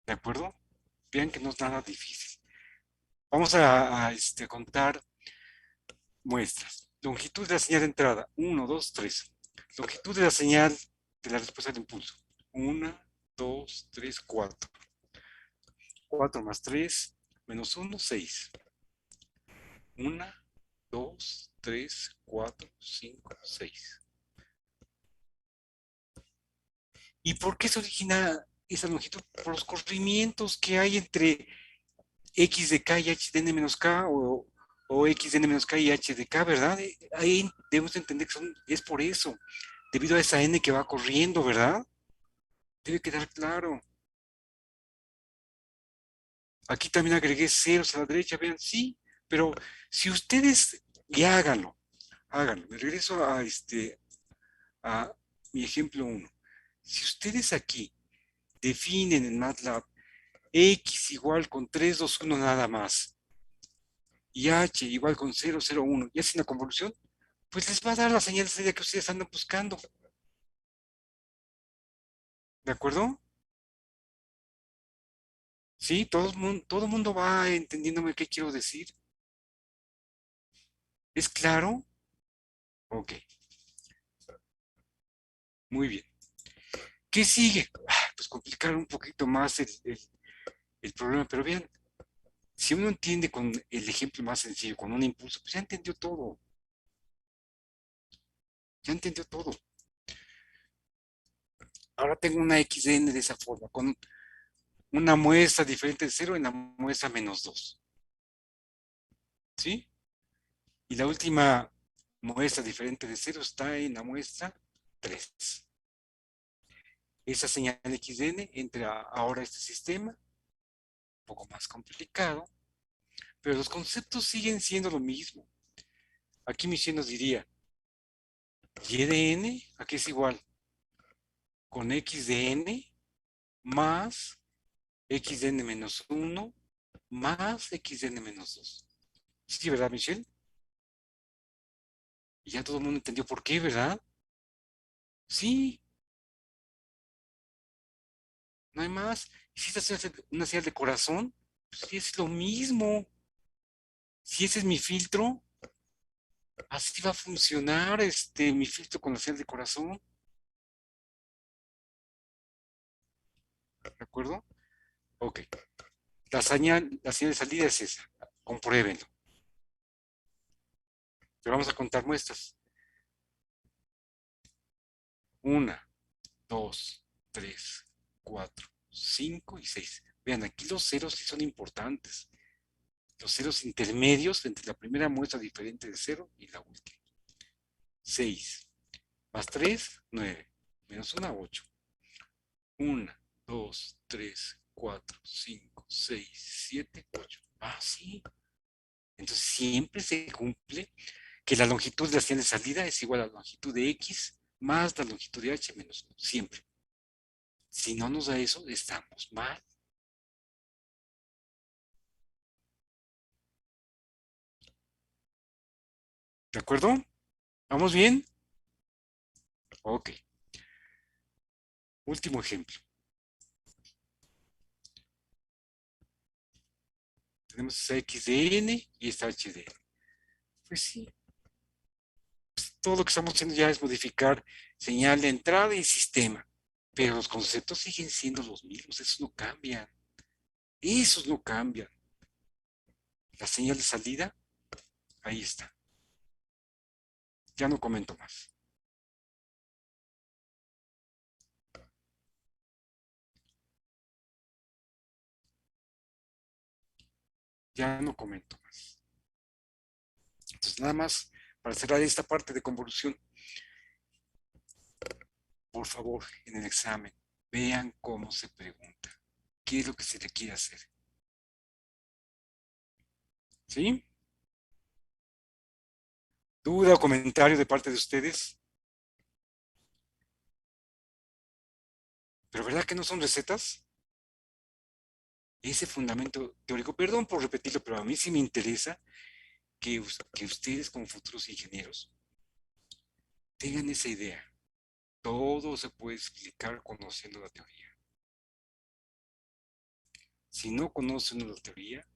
¿De acuerdo? Vean que no es nada difícil. Vamos a contar muestras. Longitud de la señal de entrada, 1, 2, 3. Longitud de la señal de la respuesta del impulso, 1, 2, 3, 4. 4 más 3 menos 1, 6. 1, 2, 3, 4, 5, 6. ¿Y por qué se origina esa longitud? Por los corrimientos que hay entre x de k y h de n menos k o x de n menos k y h de k, ¿verdad? Ahí debemos entender que es por eso, debido a esa n que va corriendo, ¿verdad? Debe quedar claro. Aquí también agregué ceros a la derecha, vean, sí, pero si ustedes, y háganlo, me regreso a mi ejemplo 1. Si ustedes aquí definen en MATLAB x igual con 3, 2, 1 nada más, y h igual con 0, 0, 1, y hacen la convolución, pues les va a dar la señal de salida que ustedes andan buscando. ¿De acuerdo? Sí, todo mundo va entendiéndome qué quiero decir. ¿Es claro? Ok, muy bien. ¿Qué sigue? Pues complicar un poquito más el problema, pero vean, si uno entiende con el ejemplo más sencillo, con un impulso, pues ya entendió todo. Ahora tengo una XN de esa forma, con una muestra diferente de 0 en la muestra menos 2. ¿Sí? Y la última muestra diferente de 0 está en la muestra 3. Esa señal x de n entra ahora a este sistema, un poco más complicado, pero los conceptos siguen siendo lo mismo. Aquí mi nos diría, y de n, aquí es igual, con x de n más x de n menos 1 más x de n menos 2. Sí, ¿verdad, Michelle? Y ya todo el mundo entendió por qué, ¿verdad? Sí, no hay más. Y si esta es una señal de corazón, pues sí es lo mismo. Si ese es mi filtro, así va a funcionar mi filtro con la señal de corazón. ¿De acuerdo? Ok. La señal de salida es esa. Compruébenlo. Pero vamos a contar muestras. 1, 2, 3, 4, 5 y 6. Vean, aquí los ceros sí son importantes. Los ceros intermedios entre la primera muestra diferente de 0 y la última. 6 más 3, 9. Menos 1, 8. 1, 2, 3, 4, 5, 6, 7, 8. Ah, sí. Entonces siempre se cumple que la longitud de la señal de salida es igual a la longitud de x más la longitud de h menos 1. Siempre. Si no nos da eso, estamos mal. ¿De acuerdo? ¿Vamos bien? Ok. Último ejemplo. Tenemos esa x de n y esta h de n. Pues sí. Pues todo lo que estamos haciendo ya es modificar señal de entrada y sistema. Pero los conceptos siguen siendo los mismos. Esos no cambian. Esos no cambian. La señal de salida, ahí está. Ya no comento más. Ya no comento más. Entonces, nada más para cerrar esta parte de convolución, por favor, en el examen, vean cómo se pregunta. ¿Qué es lo que se le quiere hacer? ¿Sí? ¿Duda o comentario de parte de ustedes? ¿Pero verdad que no son recetas? Ese fundamento teórico, perdón por repetirlo, pero a mí sí me interesa que ustedes como futuros ingenieros tengan esa idea. Todo se puede explicar conociendo la teoría. Si no conocen la teoría,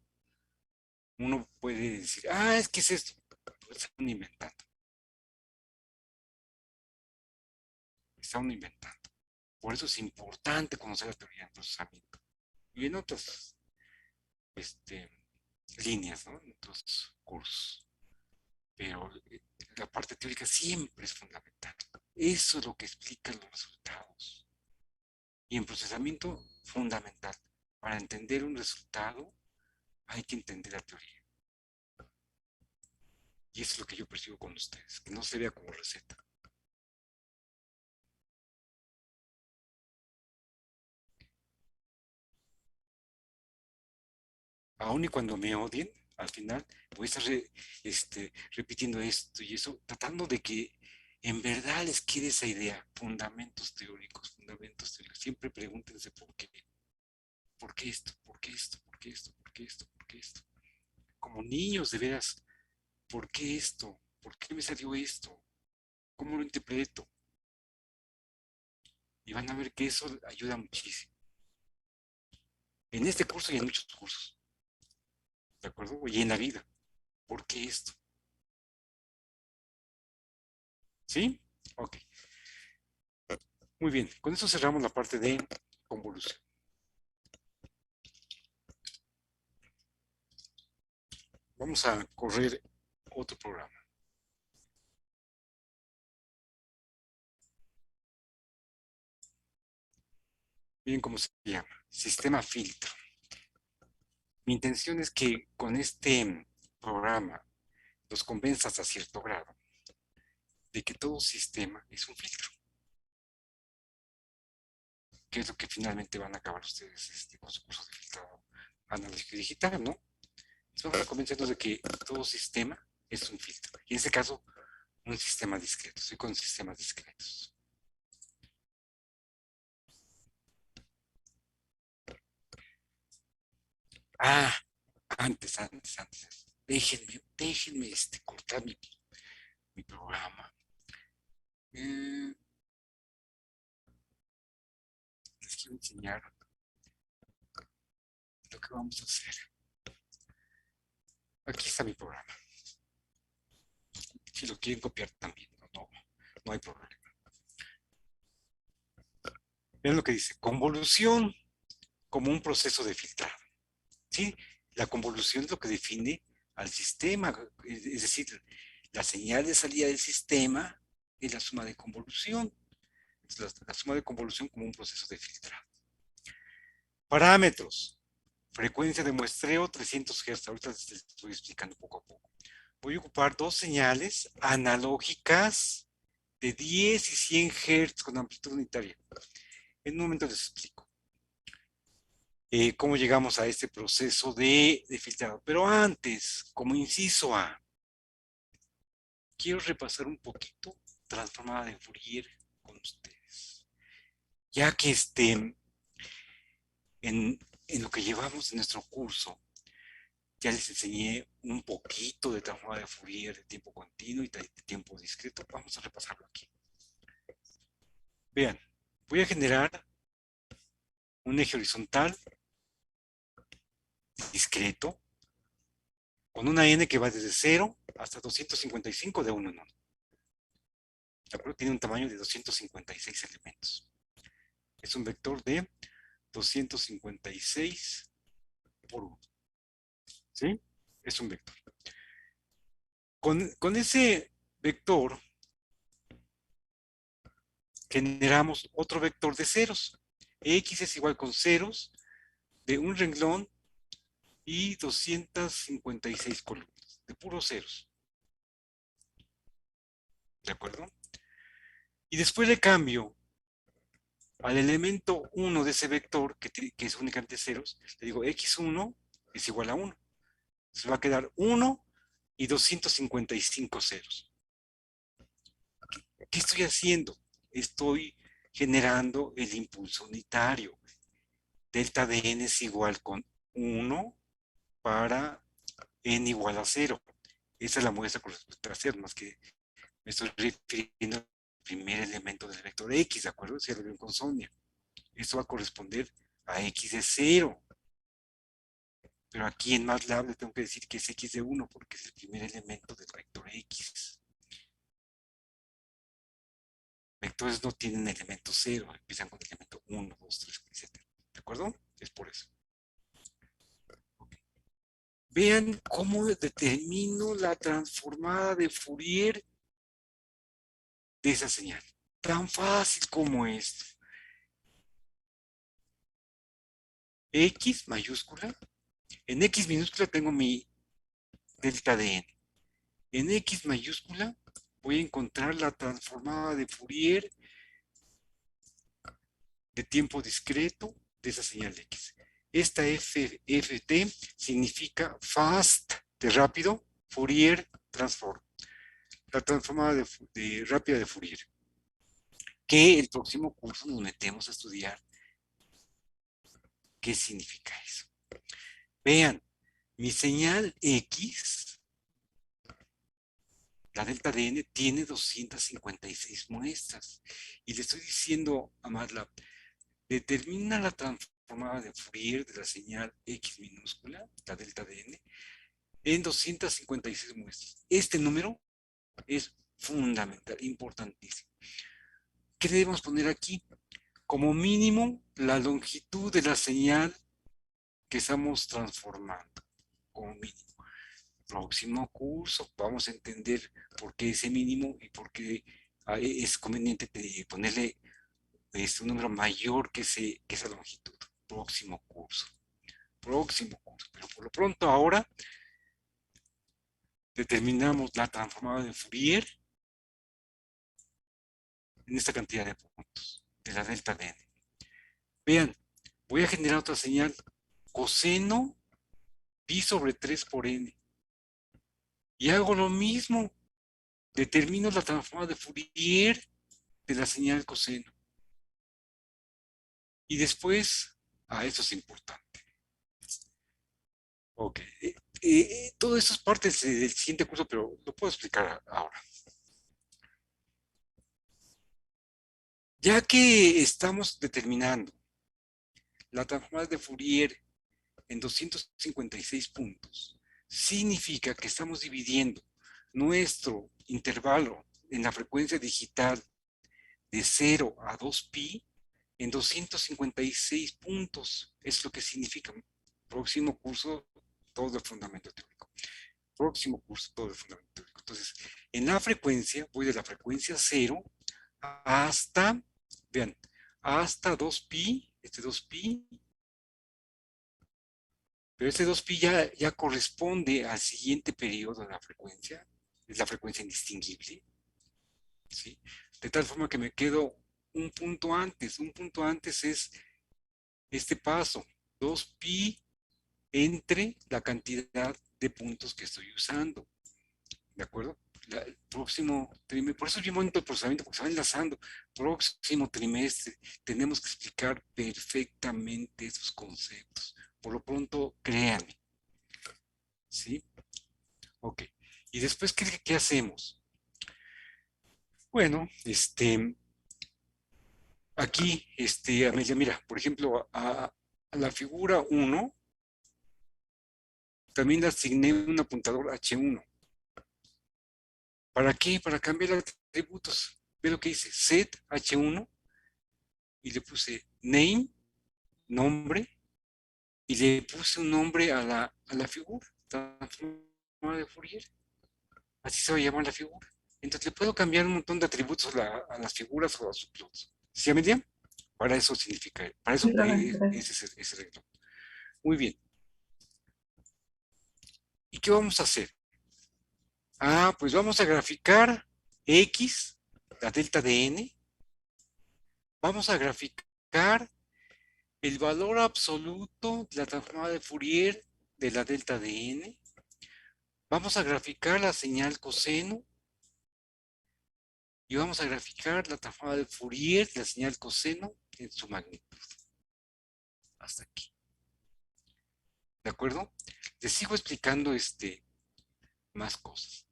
uno puede decir, es que es esto. Pues está uno inventando. Está uno inventando. Por eso es importante conocer la teoría del procesamiento. Y en otras líneas, ¿no? En otros cursos. Pero la parte teórica siempre es fundamental. Eso es lo que explica los resultados. Y en procesamiento, fundamental. Para entender un resultado, hay que entender la teoría. Y eso es lo que yo percibo con ustedes, que no se vea como receta. Aún y cuando me odien, al final voy a estar repitiendo esto y eso, tratando de que en verdad les quede esa idea, fundamentos teóricos, fundamentos teóricos. Siempre pregúntense por qué. ¿Por qué esto? ¿Por qué esto? ¿Por qué esto? ¿Por qué esto? ¿Por qué esto? Como niños, de veras, ¿por qué esto? ¿Por qué me salió esto? ¿Cómo lo interpreto? Y van a ver que eso ayuda muchísimo. En este curso y en muchos cursos. ¿De acuerdo? Y en la vida. ¿Por qué esto? ¿Sí? Ok. Muy bien. Con eso cerramos la parte de convolución. Vamos a correr otro programa. Miren cómo se llama, sistema filtro. Mi intención es que con este programa los convenzas a cierto grado de que todo sistema es un filtro, que es lo que finalmente van a acabar ustedes con su curso de filtrado analógico y digital, ¿no? Entonces vamos a convencernos de que todo sistema es un filtro. Y en este caso, un sistema discreto. Estoy con sistemas discretos. Ah, antes. Déjenme cortar mi programa. Les quiero enseñar lo que vamos a hacer. Aquí está mi programa. Si lo quieren copiar también, no hay problema. Vean lo que dice, convolución como un proceso de filtrado. ¿Sí? La convolución es lo que define al sistema, es decir, la señal de salida del sistema es la suma de convolución. Es la suma de convolución como un proceso de filtrado. Parámetros. Frecuencia de muestreo 300 Hz. Ahorita les estoy explicando poco a poco. Voy a ocupar dos señales analógicas de 10 y 100 Hz con amplitud unitaria. En un momento les explico cómo llegamos a este proceso de filtrado. Pero antes, como inciso A, quiero repasar un poquito transformada de Fourier con ustedes. Ya que en lo que llevamos en nuestro curso, ya les enseñé un poquito de transformada de Fourier de tiempo continuo y de tiempo discreto. Vamos a repasarlo aquí. Vean, voy a generar un eje horizontal discreto con una n que va desde 0 hasta 255 de 1 en 1. ¿De acuerdo? Tiene un tamaño de 256 elementos. Es un vector de 256 por 1. ¿Sí? Es un vector. Con ese vector generamos otro vector de ceros. X es igual con ceros de un renglón y 256 columnas, de puros ceros. ¿De acuerdo? Y después le cambio al elemento 1 de ese vector, que es únicamente ceros, le digo x1 es igual a 1. Se va a quedar 1 y 255 ceros. ¿Qué estoy haciendo? Estoy generando el impulso unitario. Delta de n es igual con 1 para n igual a 0. Esa es la muestra con respecto a 0, más que me estoy refiriendo al primer elemento del vector x, ¿de acuerdo? Si lo veo con Sonia. Esto va a corresponder a x de 0. Pero aquí en MATLAB le tengo que decir que es x de 1 porque es el primer elemento del vector x. Vectores no tienen elemento 0, empiezan con elemento 1, 2, 3, etc. ¿De acuerdo? Es por eso. Okay. Vean cómo determino la transformada de Fourier de esa señal. Tan fácil como esto. X mayúscula. En X minúscula tengo mi delta de n. En X mayúscula voy a encontrar la transformada de Fourier de tiempo discreto de esa señal de X. Esta FT significa fast, de rápido, Fourier transform. La transformada de rápida de Fourier. Que el próximo curso nos metemos a estudiar qué significa eso. Vean, mi señal X, la delta de n, tiene 256 muestras. Y le estoy diciendo a MATLAB, determina la transformada de Fourier de la señal X minúscula, la delta de n, en 256 muestras. Este número es fundamental, importantísimo. ¿Qué debemos poner aquí? Como mínimo, la longitud de la señal que estamos transformando. Como mínimo. Próximo curso vamos a entender por qué ese mínimo y por qué es conveniente ponerle un número mayor que esa longitud. Próximo curso. Pero por lo pronto ahora determinamos la transformada de Fourier en esta cantidad de puntos, de la delta de n. Vean, voy a generar otra señal, coseno pi sobre 3 por n. Y hago lo mismo, determino la transformada de Fourier de la señal coseno. Y después, eso es importante. Ok, todo esto es parte del siguiente curso, pero lo puedo explicar ahora. Ya que estamos determinando la transformada de Fourier en 256 puntos, significa que estamos dividiendo nuestro intervalo en la frecuencia digital de 0 a 2pi en 256 puntos. Es lo que significa. Próximo curso, todo el fundamento teórico. Próximo curso, todo el fundamento teórico. Entonces, en la frecuencia, voy de la frecuencia 0 hasta, vean, hasta 2pi, este 2pi, pero este 2pi ya corresponde al siguiente periodo de la frecuencia, es la frecuencia indistinguible, ¿sí? De tal forma que me quedo un punto antes es este paso, 2pi entre la cantidad de puntos que estoy usando, ¿de acuerdo? El próximo trimestre, por eso es bien bonito el procesamiento, porque se va enlazando. Próximo trimestre tenemos que explicar perfectamente esos conceptos. Por lo pronto, créanme. ¿Sí? Ok. Y después, ¿qué hacemos? Bueno, aquí, Amelia, mira, por ejemplo, a la figura 1, también le asigné un apuntador H1. ¿Para qué? Para cambiar atributos. Ve lo que dice, set H1, y le puse name, nombre, y le puse un nombre a la figura, transformada de Fourier. Así se va a llamar la figura. Entonces le puedo cambiar un montón de atributos a las figuras o a los subplots. ¿Sí me entienden? Para eso significa, para eso Sí, profe, gracias. es ese reglo. Muy bien. ¿Y qué vamos a hacer? Pues vamos a graficar X, la delta de n. Vamos a graficar el valor absoluto de la transformada de Fourier de la delta de n. Vamos a graficar la señal coseno. Y vamos a graficar la transformada de Fourier de la señal coseno en su magnitud. Hasta aquí. ¿De acuerdo? Les sigo explicando más cosas.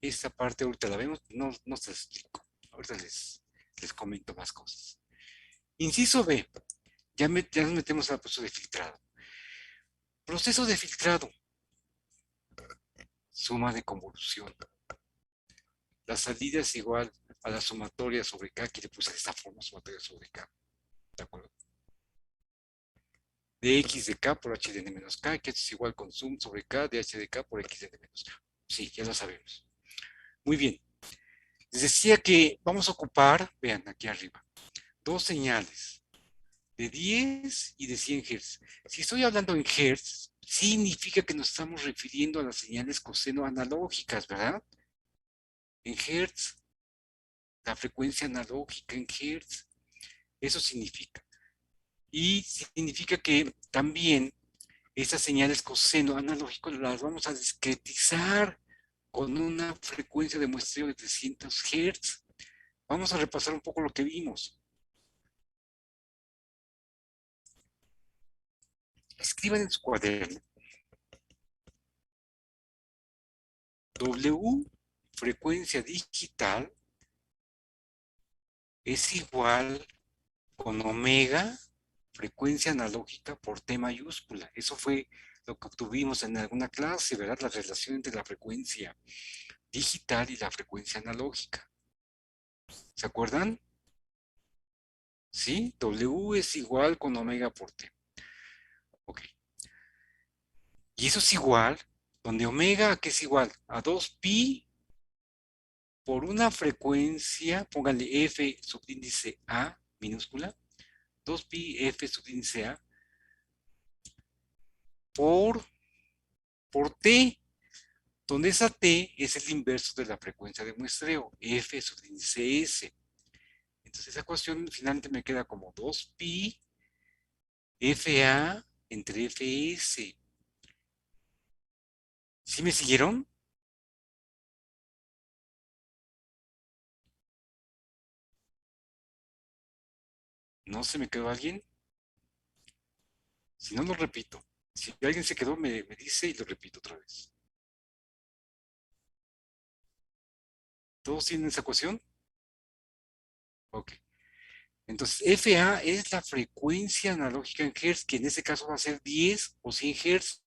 Esta parte ahorita la vemos, no se las explico. Ahorita les comento más cosas. Inciso B. Ya nos metemos al proceso de filtrado. Proceso de filtrado. Suma de convolución. La salida es igual a la sumatoria sobre K, que le puse de esta forma, sumatoria sobre K. ¿De acuerdo? De x de k por h de n menos k, que esto es igual con sum sobre k de h de k por x de n menos k. Sí, ya lo sabemos. Muy bien. Les decía que vamos a ocupar, vean aquí arriba, dos señales, de 10 y de 100 Hz. Si estoy hablando en Hz, significa que nos estamos refiriendo a las señales coseno analógicas, ¿verdad? En Hz, la frecuencia analógica en Hz, eso significa. Y significa que también esas señales coseno analógico las vamos a discretizar con una frecuencia de muestreo de 300 Hz. Vamos a repasar un poco lo que vimos. Escriban en su cuaderno. W, frecuencia digital, es igual con omega, frecuencia analógica por T mayúscula. Eso fue lo que obtuvimos en alguna clase, ¿verdad? La relación entre la frecuencia digital y la frecuencia analógica. ¿Se acuerdan? ¿Sí? W es igual con omega por T. Ok. Y eso es igual, donde omega, ¿qué es igual? A 2pi por una frecuencia, pónganle F subíndice A, minúscula, 2pi f subíndice A por t, donde esa t es el inverso de la frecuencia de muestreo, f subíndice S. Entonces esa ecuación finalmente me queda como 2pi FA entre FS. ¿Sí me siguieron? ¿No se me quedó alguien? Si no, lo repito. Si alguien se quedó, me dice y lo repito otra vez. ¿Todos tienen esa ecuación? Ok. Entonces, FA es la frecuencia analógica en Hertz, que en este caso va a ser 10 o 100 Hertz.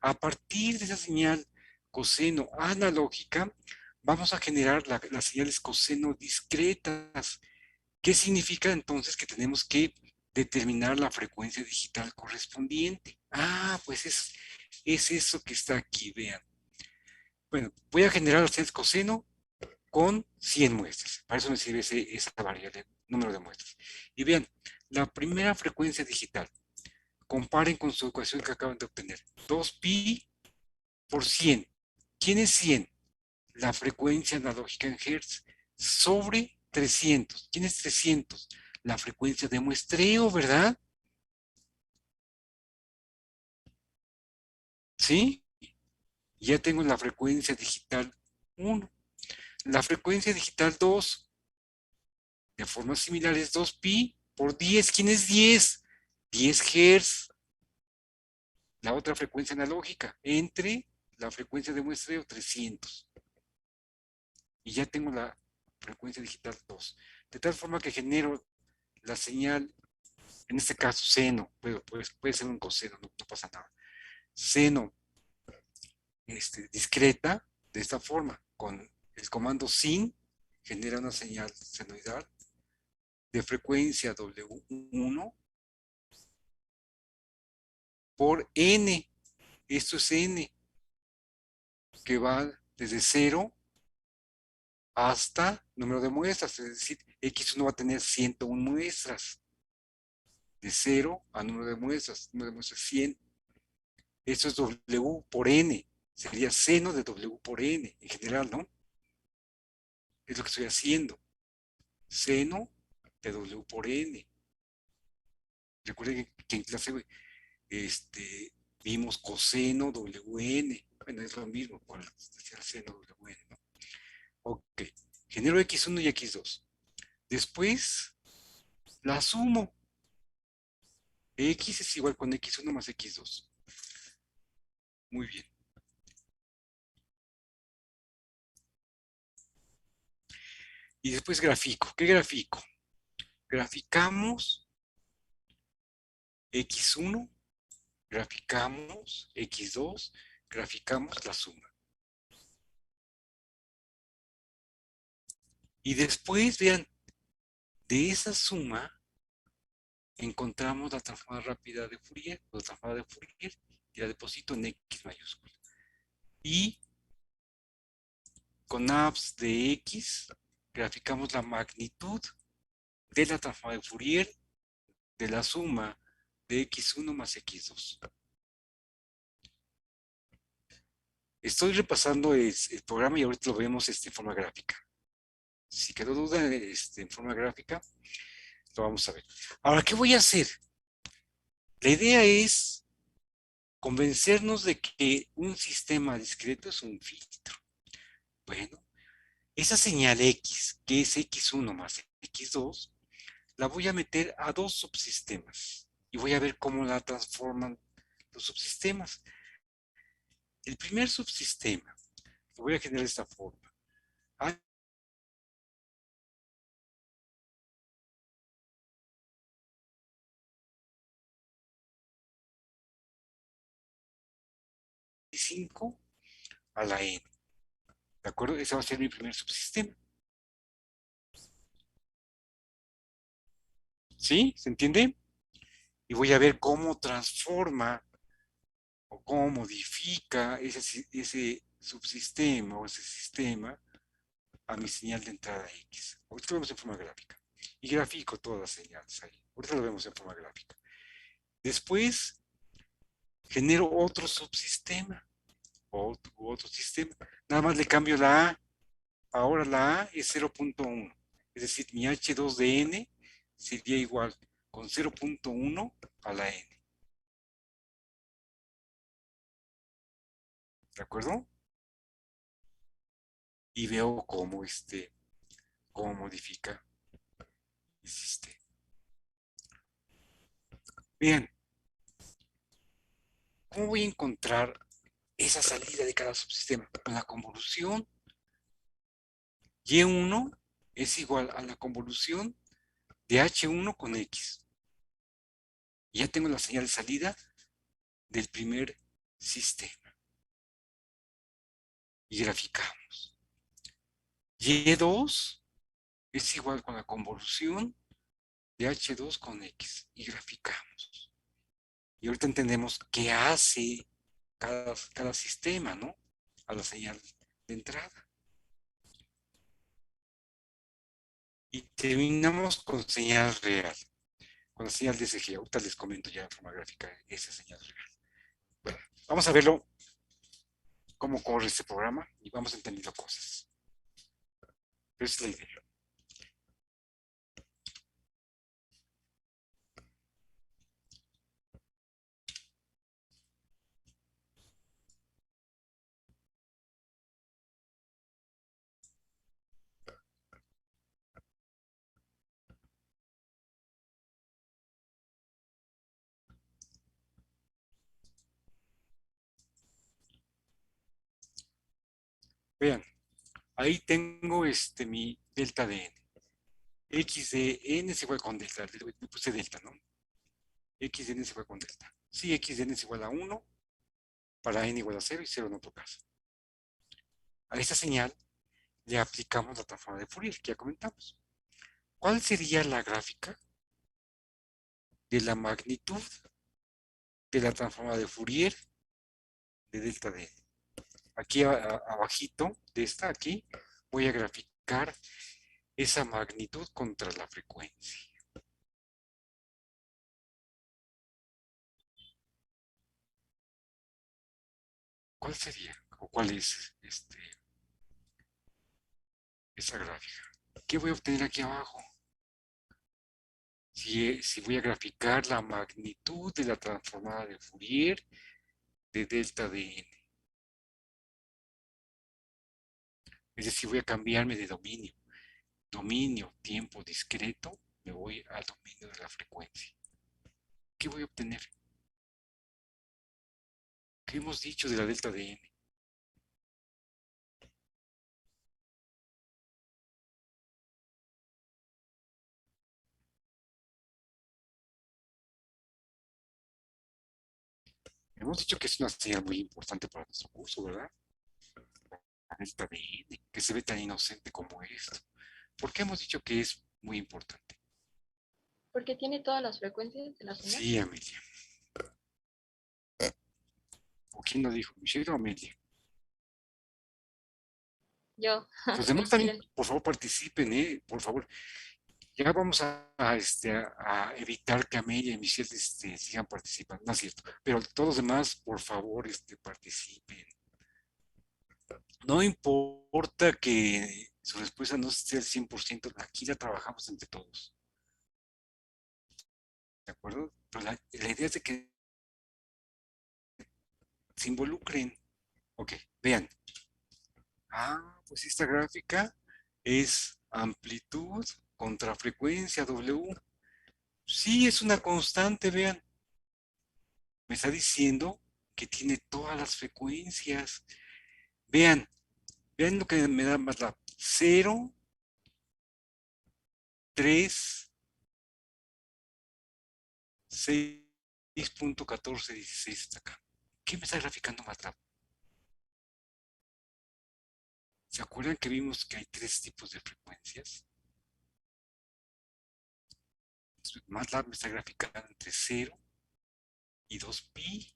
A partir de esa señal coseno analógica, vamos a generar las señales coseno discretas. ¿Qué significa entonces que tenemos que determinar la frecuencia digital correspondiente? Ah, pues es eso que está aquí, vean. Bueno, voy a generar las señales coseno con 100 muestras. Para eso me sirve esa variable, número de muestras. Y vean, la primera frecuencia digital, comparen con su ecuación que acaban de obtener. 2pi por 100. ¿Quién es 100? La frecuencia analógica en Hertz sobre 300. ¿Quién es 300? La frecuencia de muestreo, ¿verdad? ¿Sí? Ya tengo la frecuencia digital 1. La frecuencia digital 2, de forma similar, es 2pi por 10. ¿Quién es 10? 10 Hz. La otra frecuencia analógica, entre la frecuencia de muestreo 300. Y ya tengo la frecuencia digital 2. De tal forma que genero la señal, en este caso seno, puede ser un coseno, no pasa nada. Seno discreta, de esta forma, con el comando sin, genera una señal senoidal de frecuencia W1 por N. Esto es N, que va desde 0 hasta número de muestras, es decir, X1 va a tener 101 muestras, de 0 a número de muestras 100. Esto es W por N, sería seno de W por N, en general, ¿no? Es lo que estoy haciendo, seno de W por N. Recuerden que en clase vimos coseno WN. Bueno, es lo mismo con el seno WN, ¿no? Ok, genero X1 y X2. Después la sumo. X es igual con X1 más X2. Muy bien. Y después grafico. ¿Qué grafico? Graficamos X1, graficamos X2, graficamos la suma. Y después, vean, de esa suma encontramos la transformada rápida de Fourier, la transformada de Fourier, y la deposito en X mayúscula. Y con abs de X graficamos la magnitud de la transformada de Fourier de la suma de X1 más X2. Estoy repasando el programa y ahorita lo vemos en forma gráfica. Si quedó duda en forma gráfica, lo vamos a ver. Ahora, ¿qué voy a hacer? La idea es convencernos de que un sistema discreto es un filtro. Bueno, esa señal X, que es X1 más X2, la voy a meter a dos subsistemas y voy a ver cómo la transforman los subsistemas. El primer subsistema lo voy a generar de esta forma. A5 a la N. ¿De acuerdo? Ese va a ser mi primer subsistema. ¿Sí? ¿Se entiende? Y voy a ver cómo transforma o cómo modifica ese subsistema o ese sistema a mi señal de entrada X. Ahorita lo vemos en forma gráfica. y grafico todas las señales ahí. Ahorita lo vemos en forma gráfica. Después genero otro subsistema, otro sistema. Nada más le cambio la A. Ahora la A es 0.1. Es decir, mi H2 de N sería igual con 0.1 a la N. ¿De acuerdo? Y veo cómo modifica el sistema. Bien, ¿cómo voy a encontrar esa salida de cada subsistema? Con la convolución Y1 es igual a la convolución de H1 con X. Y ya tengo la señal de salida del primer sistema. Y graficamos. Y2 es igual con la convolución de H2 con X. Y graficamos. Y ahorita entendemos qué hace cada sistema, ¿no? A la señal de entrada. Y terminamos con señal real, con la señal de SG. Ahorita les comento ya de forma gráfica esa señal real. Bueno, vamos a verlo cómo corre este programa y vamos entendiendo cosas. Esa es la idea. Vean, ahí tengo mi delta de n. X de n es igual con delta. Le puse delta, ¿no? X de n es igual con delta. Sí, X de n es igual a 1 para n igual a 0 y 0 en otro caso. A esta señal le aplicamos la transforma de Fourier que ya comentamos. ¿Cuál sería la gráfica de la magnitud de la transforma de Fourier de delta de n? Aquí abajito de esta, aquí, voy a graficar esa magnitud contra la frecuencia. ¿Cuál sería? ¿O cuál es esa gráfica? ¿Qué voy a obtener aquí abajo? Si voy a graficar la magnitud de la transformada de Fourier de delta de n. Es decir, voy a cambiarme de dominio. Dominio, tiempo discreto, me voy al dominio de la frecuencia. ¿Qué voy a obtener? ¿Qué hemos dicho de la delta de n? Hemos dicho que es una señal muy importante para nuestro curso, ¿verdad? La delta de n, que se ve tan inocente como esto. ¿Por qué hemos dicho que es muy importante? Porque tiene todas las frecuencias de la señal. Sí, Amelia. ¿O quién lo dijo? ¿Michelle o Amelia? Yo, Los demás también, Michelle. por favor, participen, por favor. Ya vamos a evitar que Amelia y Michelle sigan participando, no es cierto. Pero todos los demás, por favor, participen. No importa que su respuesta no esté al 100%, aquí la trabajamos entre todos. ¿De acuerdo? Pero la idea es de que se involucren. Ok, vean. Pues esta gráfica es amplitud contra frecuencia W. Sí, es una constante, vean. Me está diciendo que tiene todas las frecuencias. Vean, vean lo que me da más la 0, 3, 6.1416 hasta acá. ¿Qué me está graficando MATLAB? ¿Se acuerdan que vimos que hay tres tipos de frecuencias? MATLAB me está graficando entre 0 y 2pi.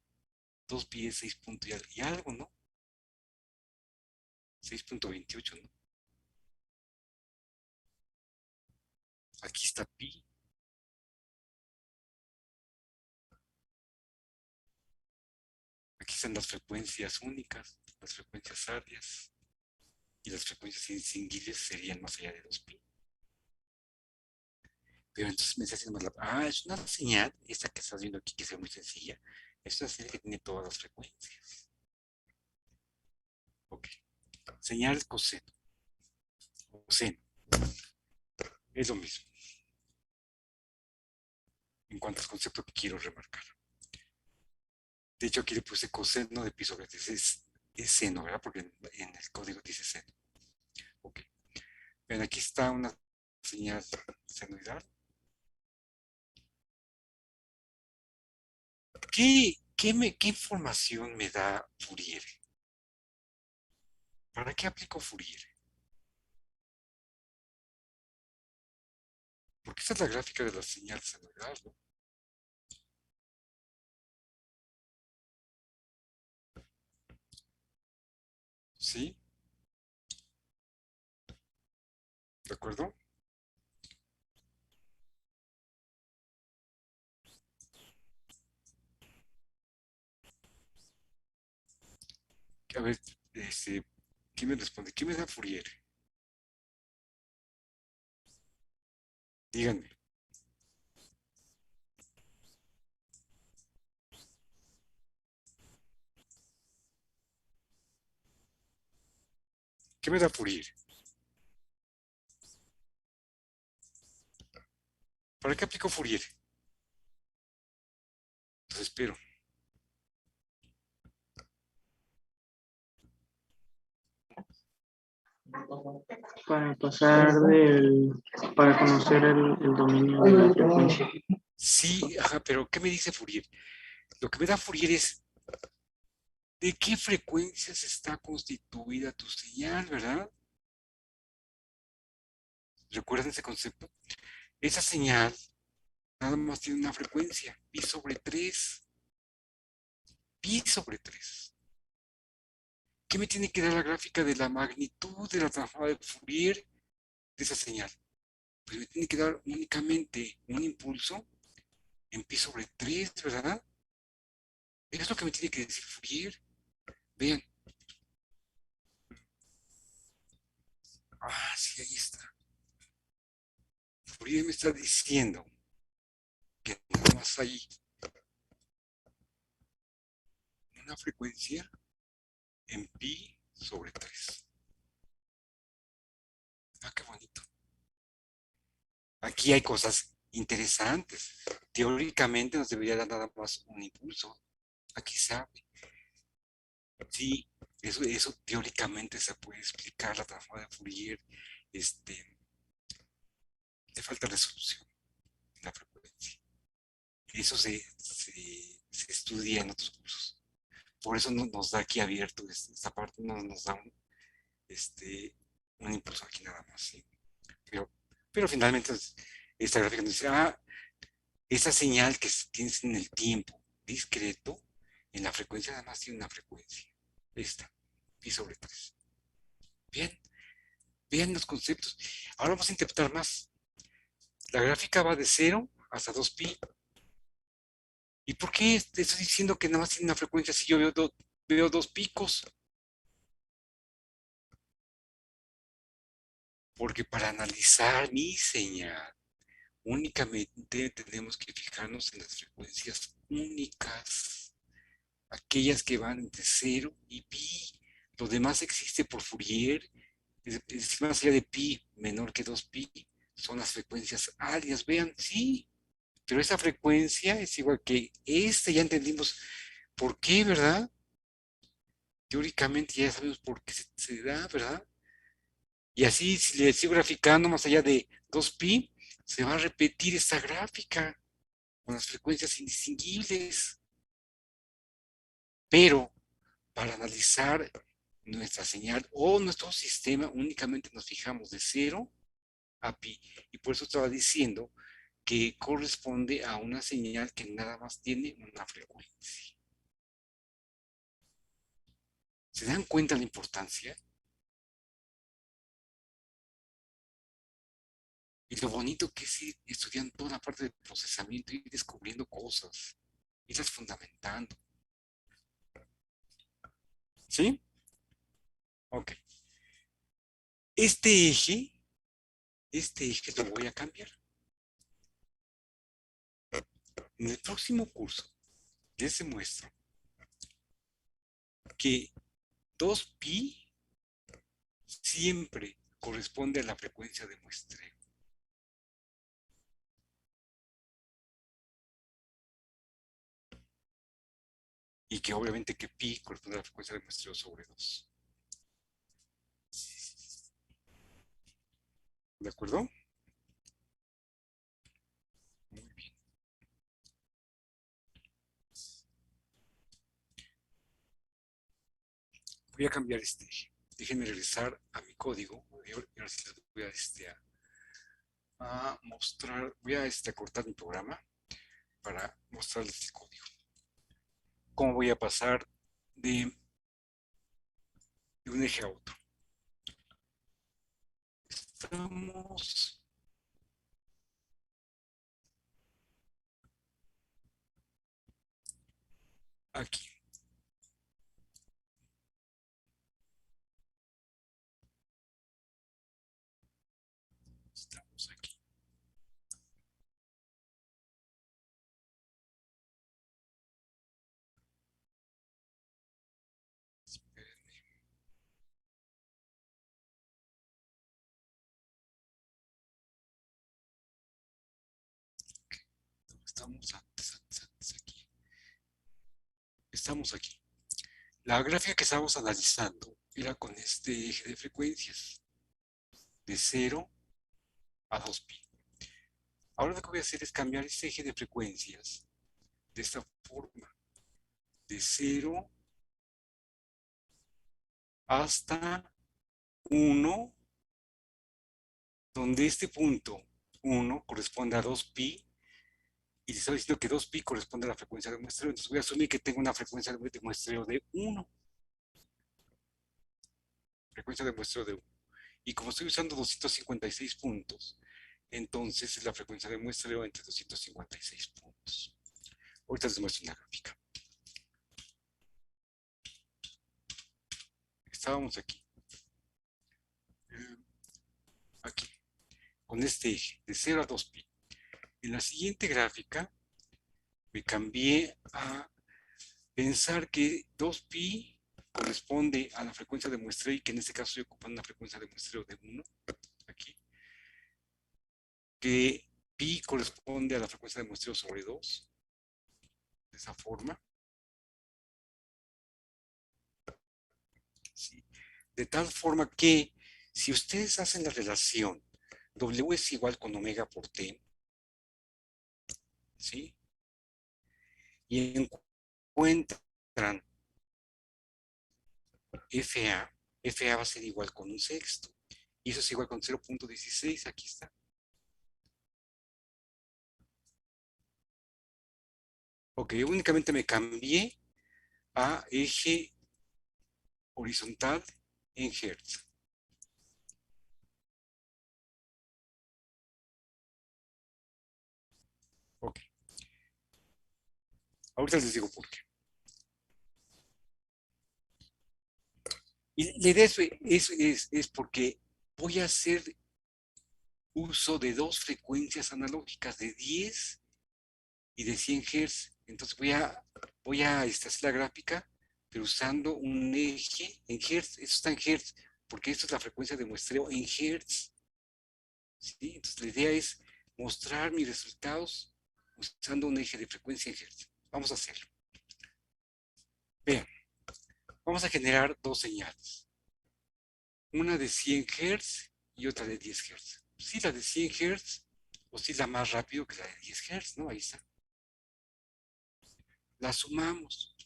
2pi es 6 y algo, ¿no? 6.28, ¿no? Aquí está pi. Aquí están las frecuencias únicas, las frecuencias áreas. Y las frecuencias indistinguibles serían más allá de 2pi. Pero entonces me está haciendo más es una señal, esta que estás viendo aquí, que es muy sencilla. Es una señal que tiene todas las frecuencias. Ok. Señal coseno. Coseno. Es lo mismo. En cuanto al concepto que quiero remarcar. De hecho, aquí le puse coseno de pi sobre 3. Es seno, ¿verdad? Porque en el código dice seno. Ok. Ven, aquí está una señal senoidal. ¿Qué información me da Fourier? ¿Para qué aplico Fourier? Porque esta es la gráfica de la señal senoidal, ¿no? ¿Sí? ¿De acuerdo? A ver, ¿quién me responde? ¿Qué me da Fourier? Díganme. ¿Qué me da Fourier? ¿Para qué aplico Fourier? Entonces espero. Para conocer el dominio de la frecuencia. Sí, ajá, pero ¿qué me dice Fourier? Lo que me da Fourier es de qué frecuencias está constituida tu señal, ¿verdad? ¿Recuerdan ese concepto? Esa señal nada más tiene una frecuencia, pi sobre 3. Pi sobre 3. ¿Qué me tiene que dar la gráfica de la magnitud de la transformada de Fourier de esa señal? Pues me tiene que dar únicamente un impulso en pi sobre 3, ¿verdad? Es lo que me tiene que decir Fourier. Vean. Sí, ahí está. Fourier me está diciendo que nada más hay una frecuencia en pi sobre 3. Qué bonito. Aquí hay cosas interesantes. Teóricamente nos debería dar nada más un impulso. Aquí se abre. Sí, eso teóricamente se puede explicar, la transformada de Fourier. Le falta resolución en la frecuencia. Eso se estudia en otros cursos. Por eso nos da aquí abierto esta parte, nos da un impulso aquí nada más. ¿Sí? Pero finalmente esta gráfica nos dice, esa señal que tienes en el tiempo discreto, en la frecuencia además tiene una frecuencia. Esta, pi sobre 3. Bien, vean los conceptos. Ahora vamos a interpretar más. La gráfica va de 0 hasta 2pi. ¿Y por qué estoy diciendo que nada más tiene una frecuencia si yo veo dos picos? Porque para analizar mi señal, únicamente tenemos que fijarnos en las frecuencias únicas, aquellas que van entre 0 y pi. Lo demás existe por Fourier, es decir, más allá de pi menor que 2pi, son las frecuencias áreas. Vean, sí, pero esa frecuencia es igual que esta, ya entendimos por qué, ¿verdad? Teóricamente ya sabemos por qué se da, ¿verdad? Y así, si le sigo graficando más allá de 2pi, se va a repetir esta gráfica con las frecuencias indistinguibles. Pero para analizar nuestra señal o nuestro sistema, únicamente nos fijamos de 0 a pi. Y por eso estaba diciendo que corresponde a una señal que nada más tiene una frecuencia. ¿Se dan cuenta la importancia? Y lo bonito que es ir estudiando toda la parte del procesamiento y descubriendo cosas, irlas fundamentando. ¿Sí? Ok. Este eje lo voy a cambiar. En el próximo curso les demuestro que 2pi siempre corresponde a la frecuencia de muestreo. Y que obviamente que pi corresponde a la frecuencia de muestreo sobre 2. ¿De acuerdo? Muy bien. Voy a cambiar este eje. Déjenme regresar a mi código. Y ahora sí les voy a mostrar. Voy a cortar mi programa para mostrarles el código. ¿Cómo voy a pasar de un eje a otro? Estamos aquí. Estamos aquí. Espérenme. Estamos antes aquí. Estamos aquí. La gráfica que estábamos analizando era con este eje de frecuencias de 0 a 2pi. Ahora lo que voy a hacer es cambiar este eje de frecuencias de esta forma, de 0 hasta 1, donde este punto 1 corresponde a 2pi y les estoy diciendo que 2pi corresponde a la frecuencia de muestreo, entonces voy a asumir que tengo una frecuencia de muestreo de 1. Frecuencia de muestreo de 1. Y como estoy usando 256 puntos, entonces es la frecuencia de muestreo entre 256 puntos. Ahorita les muestro una gráfica. Estábamos aquí. Aquí. Con este eje, de 0 a 2pi. En la siguiente gráfica, me cambié a pensar que 2pi corresponde a la frecuencia de muestreo y que en este caso estoy ocupando una frecuencia de muestreo de 1. Aquí. Que pi corresponde a la frecuencia de muestreo sobre 2. De esa forma. ¿Sí? De tal forma que si ustedes hacen la relación W es igual con omega por T, ¿sí? Y encuentran FA va a ser igual con un sexto. Y eso es igual con 0.16, aquí está. Ok, únicamente me cambié a eje horizontal en Hertz. Ok. Ahorita les digo por qué. Y la idea es porque voy a hacer uso de dos frecuencias analógicas de 10 y de 100 Hz. Entonces voy a hacer la gráfica, pero usando un eje en Hz. Eso está en Hz, porque esto es la frecuencia de muestreo en Hz. ¿Sí? Entonces la idea es mostrar mis resultados usando un eje de frecuencia en Hz. Vamos a hacerlo. Vean, vamos a generar dos señales. Una de 100 Hz y otra de 10 Hz. Sí, la de 100 Hz oscila más rápido que la de 10 Hz, ¿no? Ahí está. La sumamos.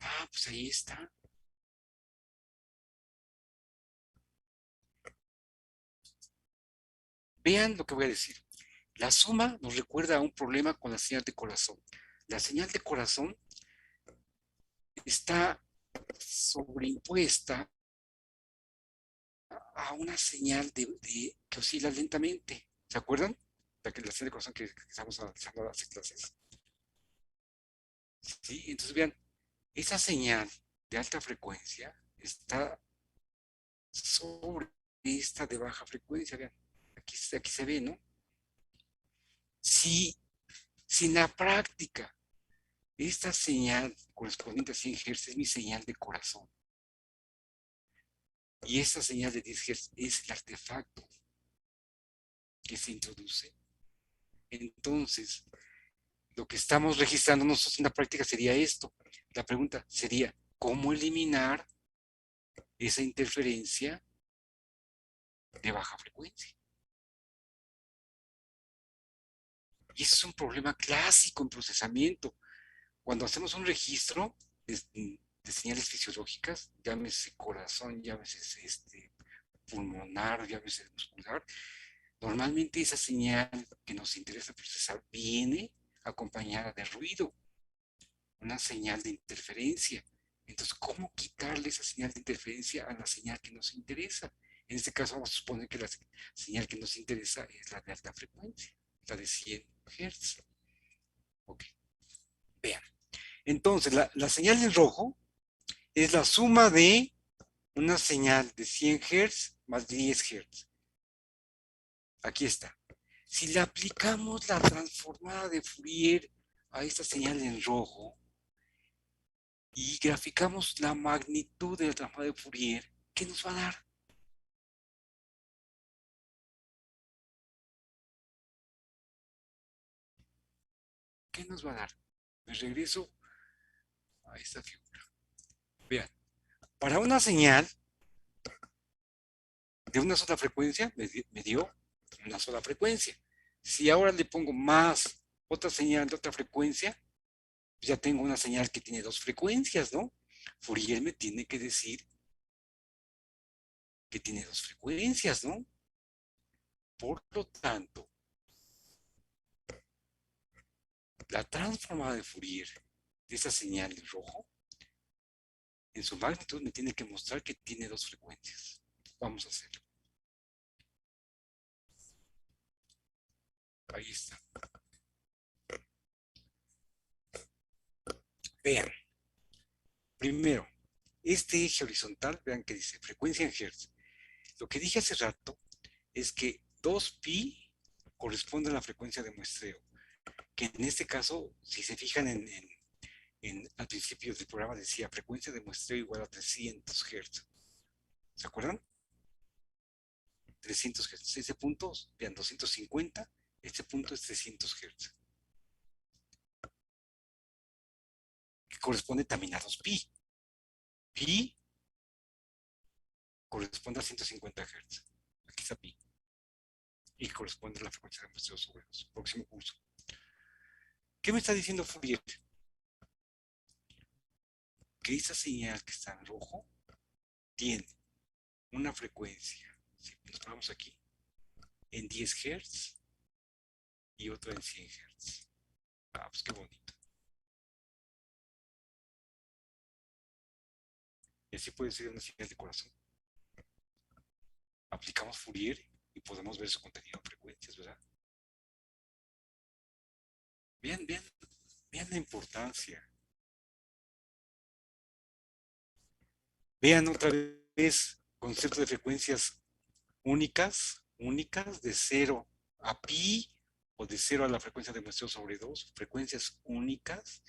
Ah, pues ahí está. Vean lo que voy a decir. La suma nos recuerda a un problema con la señal de corazón. La señal de corazón está sobreimpuesta a una señal que oscila lentamente. ¿Se acuerdan? La señal de corazón que estamos analizando hace clases. ¿Sí? Entonces vean, esa señal de alta frecuencia está sobre esta de baja frecuencia. Vean, aquí se ve, ¿no? Si en la práctica esta señal correspondiente a 100 Hz es mi señal de corazón y esta señal de 10 Hz es el artefacto que se introduce, entonces lo que estamos registrando nosotros en la práctica sería esto. La pregunta sería, ¿cómo eliminar esa interferencia de baja frecuencia? Y ese es un problema clásico en procesamiento. Cuando hacemos un registro de señales fisiológicas, llámese corazón, llámese pulmonar, llámese muscular, normalmente esa señal que nos interesa procesar viene acompañada de ruido, una señal de interferencia. Entonces, ¿cómo quitarle esa señal de interferencia a la señal que nos interesa? En este caso vamos a suponer que la señal que nos interesa es la de alta frecuencia, la de 100 Hz. Ok, vean. Entonces, la señal en rojo es la suma de una señal de 100 Hz más 10 Hz. Aquí está. Si le aplicamos la transformada de Fourier a esta señal en rojo y graficamos la magnitud de la transformada de Fourier, ¿qué nos va a dar? ¿Qué nos va a dar? Me regreso a esta figura. Vean, para una señal de una sola frecuencia, me dio una sola frecuencia. Si ahora le pongo más otra señal de otra frecuencia, pues ya tengo una señal que tiene dos frecuencias, ¿no? Fourier me tiene que decir que tiene dos frecuencias, ¿no? Por lo tanto, la transformada de Fourier de esa señal en rojo, en su magnitud me tiene que mostrar que tiene dos frecuencias. Vamos a hacerlo. Ahí está. Vean. Primero, este eje horizontal, vean que dice frecuencia en Hertz. Lo que dije hace rato es que 2pi corresponde a la frecuencia de muestreo, que en este caso, si se fijan al principio del programa decía frecuencia de muestreo igual a 300 Hz. ¿Se acuerdan? 300 Hz. Ese punto, vean, 250, este punto es 300 Hz. Que corresponde también a 2pi. Pi corresponde a 150 Hz. Aquí está pi. Y corresponde a la frecuencia de muestreo sobre 2. Próximo curso. ¿Qué me está diciendo Fourier? Que esa señal que está en rojo tiene una frecuencia, si nos ponemos aquí, en 10 Hz y otra en 100 Hz. Ah, pues qué bonito. Y así puede ser una señal de corazón. Aplicamos Fourier y podemos ver su contenido en frecuencias, ¿verdad? Vean la importancia. Vean otra vez concepto de frecuencias únicas de 0 a pi o de 0 a la frecuencia de muestreo sobre 2, frecuencias únicas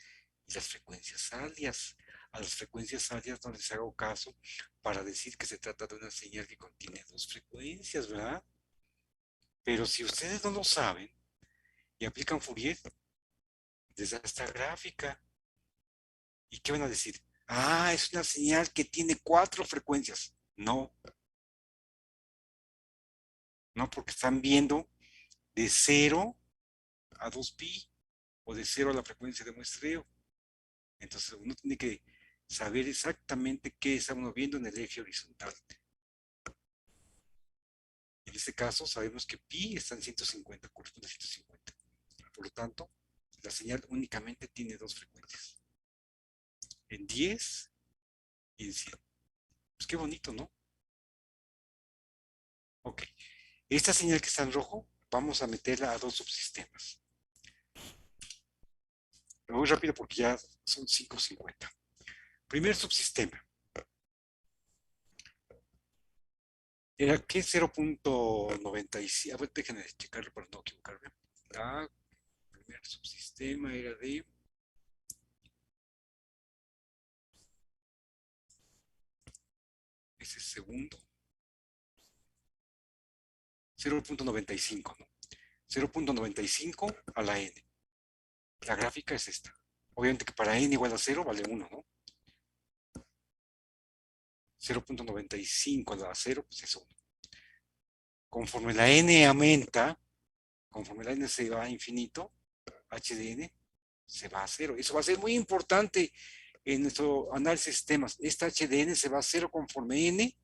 y las frecuencias alias. A las frecuencias alias no les hago caso para decir que se trata de una señal que contiene dos frecuencias, ¿verdad? Pero si ustedes no lo saben y aplican Fourier, les da esta gráfica. ¿Y qué van a decir? Ah, es una señal que tiene 4 frecuencias. No, no, porque están viendo de 0 a 2pi o de 0 a la frecuencia de muestreo. Entonces uno tiene que saber exactamente qué está uno viendo en el eje horizontal. En este caso sabemos que pi está en 150, corresponde a 150. Por lo tanto, la señal únicamente tiene dos frecuencias. En 10 y en 100. Pues qué bonito, ¿no? Ok. Esta señal que está en rojo, vamos a meterla a dos subsistemas. Me voy rápido porque ya son 5:50. Primer subsistema. Era que 0.95. A ver, déjenme checarlo para no equivocarme. El primer subsistema era de ese segundo. 0.95, ¿no? 0.95 a la n. La gráfica es esta. Obviamente que para n igual a 0 vale 1, ¿no? 0.95 a la 0, pues es 1. Conforme la n aumenta, conforme la n se va a infinito, h de n se va a 0. Eso va a ser muy importante en nuestro análisis de sistemas. Esta h de n se va a 0 conforme n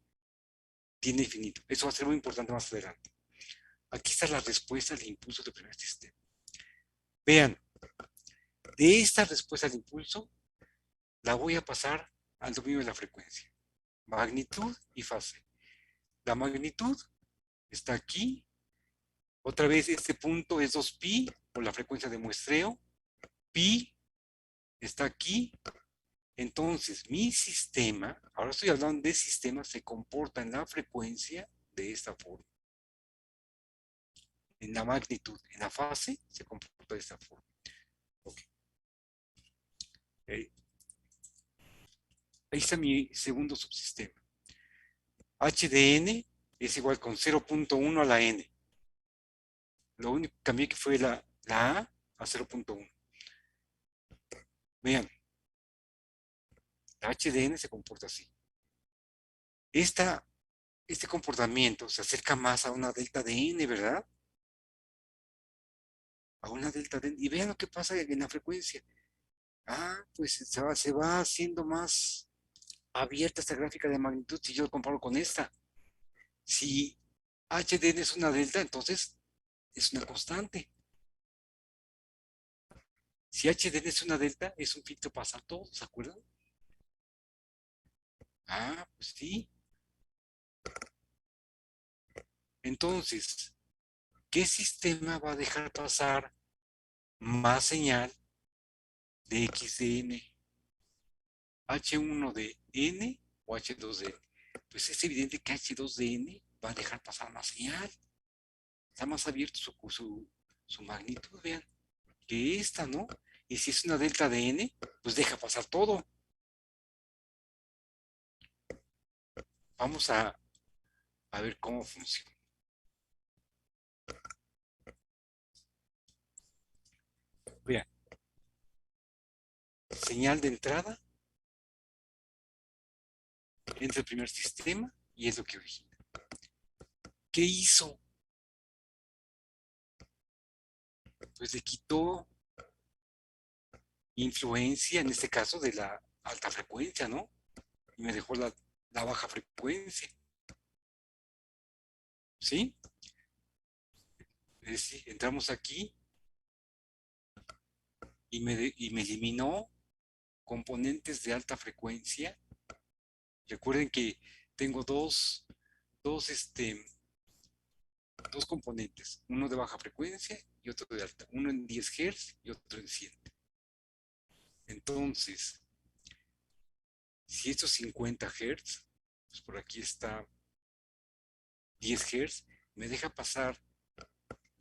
tiene infinito. Eso va a ser muy importante más adelante. Aquí está la respuesta al impulso del primer sistema. Vean, de esta respuesta al impulso, la voy a pasar al dominio de la frecuencia. Magnitud y fase. La magnitud está aquí. Otra vez este punto es 2pi por la frecuencia de muestreo. Pi está aquí. Entonces, mi sistema, ahora estoy hablando de sistema, se comporta en la frecuencia de esta forma. En la magnitud, en la fase, se comporta de esta forma. Okay. Ahí está mi segundo subsistema. H de n es igual con 0.1 a la n. Lo único que cambié que fue la a 0.1. Vean, la h de n se comporta así. Este comportamiento se acerca más a una delta de n, ¿verdad? A una delta de n. Y vean lo que pasa en la frecuencia. Pues se va haciendo más abierta esta gráfica de magnitud si yo lo comparo con esta. Si h de n es una delta, entonces es una constante. Si h de n es una delta, es un filtro pasa todo, ¿se acuerdan? Pues sí. Entonces, ¿qué sistema va a dejar pasar más señal de x de n? ¿H1 de n o H2 de n? Pues es evidente que H2 de n va a dejar pasar más señal. Está más abierto su magnitud, vean, que esta, ¿no? Y si es una delta de n, pues deja pasar todo. Vamos a ver cómo funciona. Vean, señal de entrada entra el primer sistema y es lo que origina. ¿Qué hizo? Pues le quitó influencia, en este caso, de la alta frecuencia, ¿no? Y me dejó la baja frecuencia. ¿Sí? Es decir, entramos aquí y me eliminó componentes de alta frecuencia. Recuerden que tengo dos componentes, uno de baja frecuencia y otro de alta, uno en 10 Hz y otro en 100. Entonces, si esto es 50 Hz, pues por aquí está 10 Hz, me deja pasar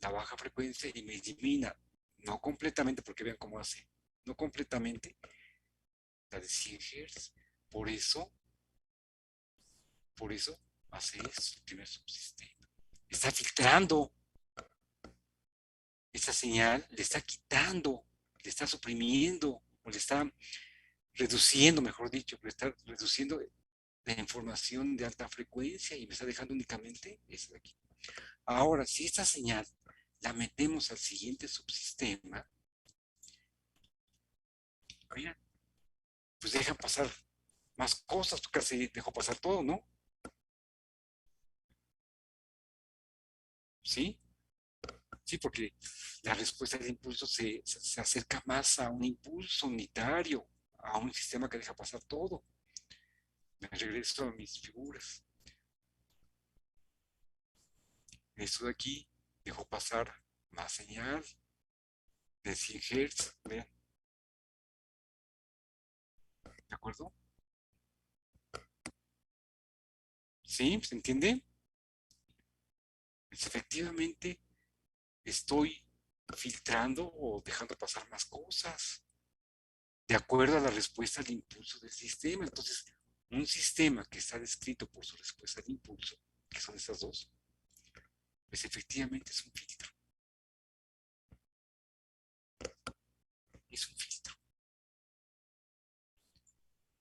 la baja frecuencia y me elimina, no completamente, porque vean cómo hace, no completamente, la de 100 Hz. Por eso hace eso el primer subsistema. Está filtrando esa señal, le está quitando, le está suprimiendo, o le está reduciendo, mejor dicho, le está reduciendo la información de alta frecuencia y me está dejando únicamente esa de aquí. Ahora, si esta señal la metemos al siguiente subsistema, miren, pues dejan pasar más cosas, casi dejó pasar todo, ¿no? ¿Sí? Sí, porque la respuesta del impulso se acerca más a un impulso unitario, a un sistema que deja pasar todo. Me regreso a mis figuras. Esto de aquí dejó pasar más señal de 100 Hz. Vean. ¿De acuerdo? ¿Sí? ¿Se entiende? Pues efectivamente estoy filtrando o dejando pasar más cosas de acuerdo a la respuesta al impulso del sistema. Entonces, un sistema que está descrito por su respuesta al impulso, que son estas dos, pues efectivamente es un filtro. Es un filtro.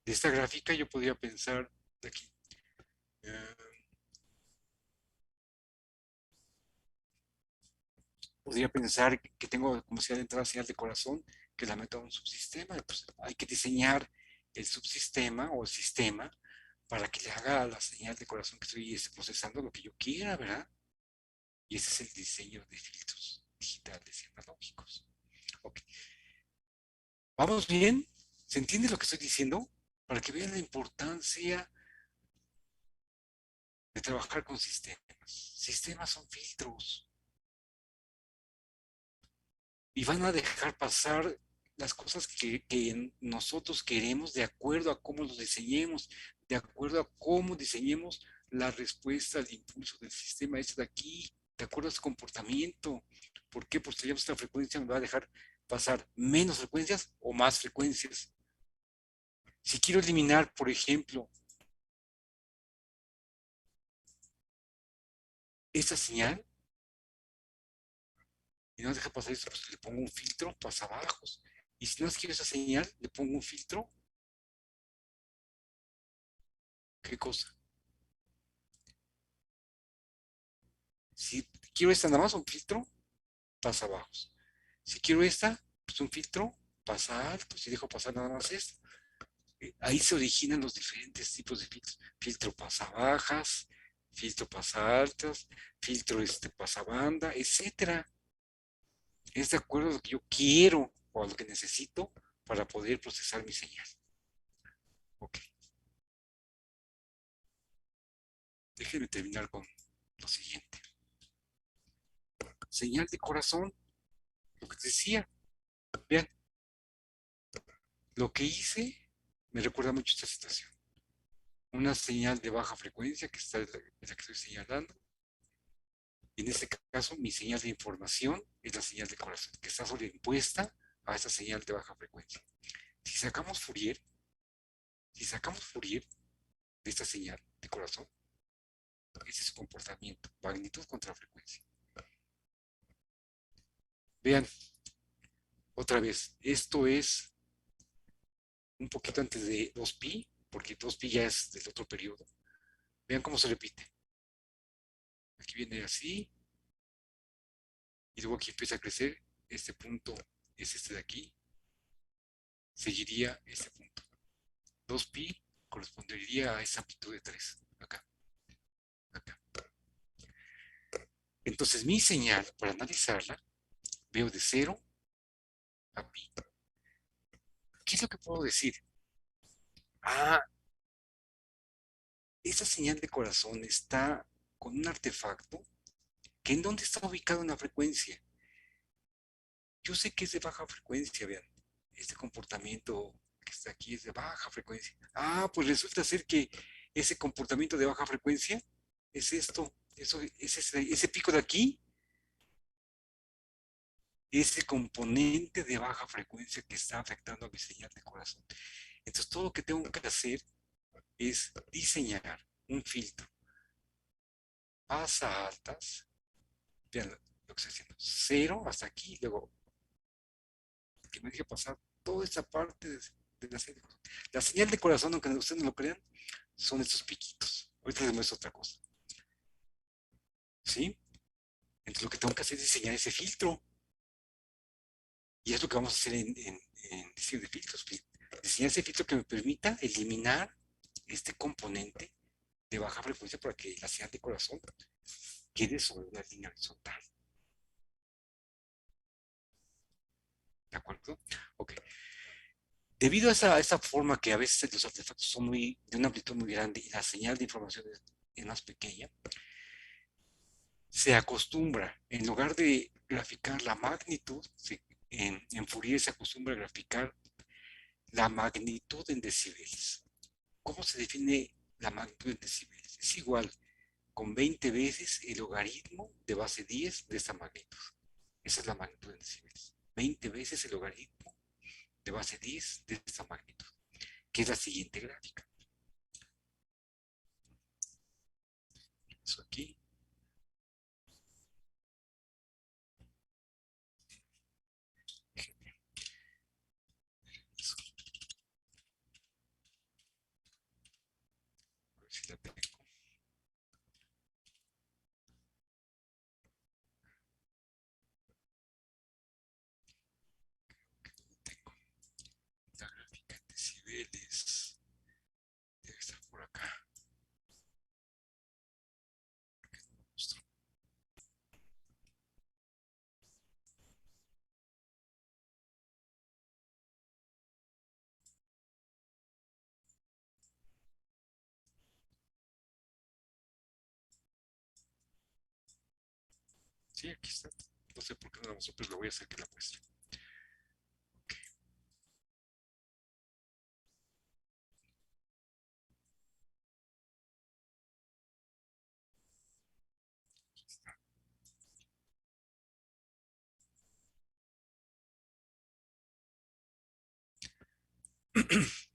De esta gráfica yo podría pensar de aquí. Podría pensar que tengo como señal de entrada señal de corazón, que la meto a un subsistema. Pues hay que diseñar el subsistema o el sistema para que le haga a la señal de corazón que estoy procesando lo que yo quiera, ¿verdad? Y ese es el diseño de filtros digitales y analógicos. Ok. ¿Vamos bien? ¿Se entiende lo que estoy diciendo? Para que vean la importancia de trabajar con sistemas. Sistemas son filtros. Y van a dejar pasar las cosas que nosotros queremos de acuerdo a cómo los diseñemos, de acuerdo a cómo diseñemos la respuesta al impulso del sistema este de aquí, de acuerdo a su comportamiento. ¿Por qué? Pues tenemos esta frecuencia, me va a dejar pasar menos frecuencias o más frecuencias. Si quiero eliminar, por ejemplo, esta señal, y no deja pasar esto, pues le pongo un filtro pasabajos. Y si no quiero esa señal, le pongo un filtro. ¿Qué cosa? Si quiero esta nada más, un filtro, pasa bajos. Si quiero esta, pues un filtro, pasa alto. Si dejo pasar nada más esta. Ahí se originan los diferentes tipos de filtros. Filtro pasa bajas, filtro pasa altas, filtro pasa banda, etcétera. Es de acuerdo a lo que yo quiero o a lo que necesito para poder procesar mi señal. Ok. Déjenme terminar con lo siguiente. Señal de corazón, lo que te decía. Vean, lo que hice me recuerda mucho esta situación. Una señal de baja frecuencia, que es la que estoy señalando. Y en este caso, mi señal de información es la señal de corazón, que está sobreimpuesta a esa señal de baja frecuencia. Si sacamos Fourier de esta señal de corazón, ese es su comportamiento, magnitud contra frecuencia. Vean, otra vez, esto es un poquito antes de 2pi, porque 2pi ya es del otro periodo. Vean cómo se repite. Aquí viene así, y luego aquí empieza a crecer. Este punto es este de aquí. Seguiría este punto. 2pi correspondería a esa amplitud de 3. Acá. Acá. Entonces mi señal, para analizarla, veo de 0 a pi. ¿Qué es lo que puedo decir? Ah, esa señal de corazón está con un artefacto que en dónde está ubicado en la frecuencia. Yo sé que es de baja frecuencia, vean. Este comportamiento que está aquí es de baja frecuencia. Ah, pues resulta ser que ese comportamiento de baja frecuencia es esto. Eso, es ese pico de aquí, ese componente de baja frecuencia que está afectando a mi señal de corazón. Entonces, todo lo que tengo que hacer es diseñar un filtro. Pasa altas, vean lo que estoy haciendo, 0 hasta aquí, luego que me deje pasar toda esta parte de la señal de corazón. La señal de corazón, aunque ustedes no lo crean, son estos piquitos. Ahorita les muestro otra cosa. ¿Sí? Entonces lo que tengo que hacer es diseñar ese filtro. Y es lo que vamos a hacer en diseño de filtros. Diseñar ese filtro que me permita eliminar este componente de baja frecuencia para que la señal de corazón quede sobre una línea horizontal. ¿De acuerdo? Ok. Debido a esa forma que a veces los artefactos son de una amplitud muy grande y la señal de información es más pequeña, se acostumbra, en lugar de graficar la magnitud, en Fourier se acostumbra a graficar la magnitud en decibeles. ¿Cómo se define la magnitud en decibeles? Es igual con 20 veces el logaritmo de base 10 de esta magnitud. Esa es la magnitud en decibeles. 20 veces el logaritmo de base 10 de esta magnitud, que es la siguiente gráfica. Eso aquí. Eso. A ver si la tengo. Tengo la gráfica en decibeles. Debe estar por acá. ¿Por qué no lo muestro? Sí, aquí está. No sé por qué no la muestro, pero lo voy a hacer que la muestre.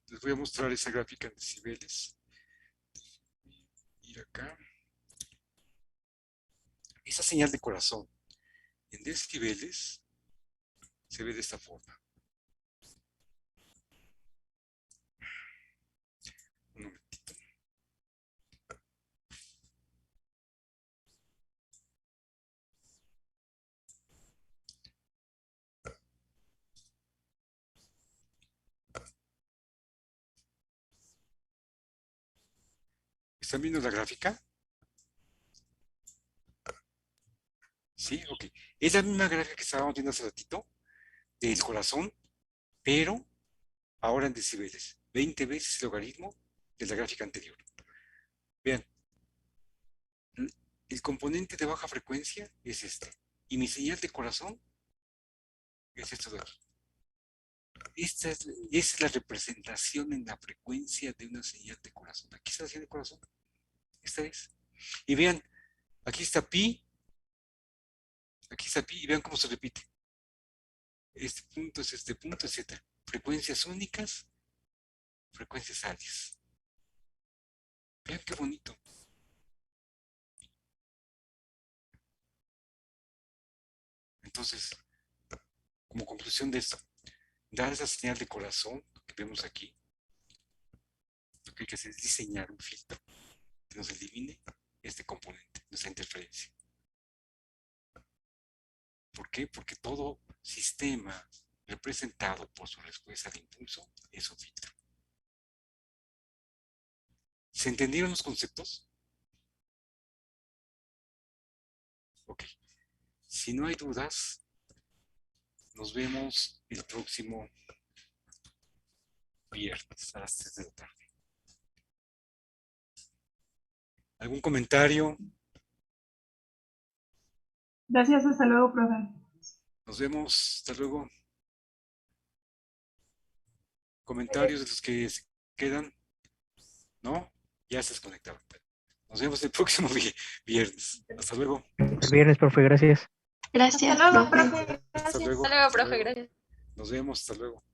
Les voy a mostrar esa gráfica en decibeles. Ir acá. Esa señal de corazón en decibeles se ve de esta forma. Un momentito. ¿Están viendo la gráfica? Sí, ok. Es la misma gráfica que estábamos viendo hace ratito del corazón, pero ahora en decibeles. 20 veces el logaritmo de la gráfica anterior. Vean, el componente de baja frecuencia es este. Y mi señal de corazón es esto de aquí. Esa es la representación en la frecuencia de una señal de corazón. Aquí está la señal de corazón. Esta es. Y vean, aquí está pi. Aquí está pi y vean cómo se repite. Este punto, etc. Frecuencias únicas, frecuencias alias. Vean qué bonito. Entonces, como conclusión de esto, dar esa señal de corazón que vemos aquí, lo que hay que hacer es diseñar un filtro que nos elimine este componente, esta interferencia. ¿Por qué? Porque todo sistema representado por su respuesta al impulso es un filtro. ¿Se entendieron los conceptos? Ok. Si no hay dudas, nos vemos el próximo viernes a las 3 de la tarde. ¿Algún comentario? Gracias, hasta luego, profe. Nos vemos, hasta luego. ¿Comentarios de los que se quedan? ¿No? Ya se desconectaron. Nos vemos el próximo viernes. Hasta luego. El viernes, profe, gracias. Gracias, Hasta luego, profe. profe. Hasta luego. Hasta luego, Hasta profe, luego. gracias. Nos vemos, hasta luego.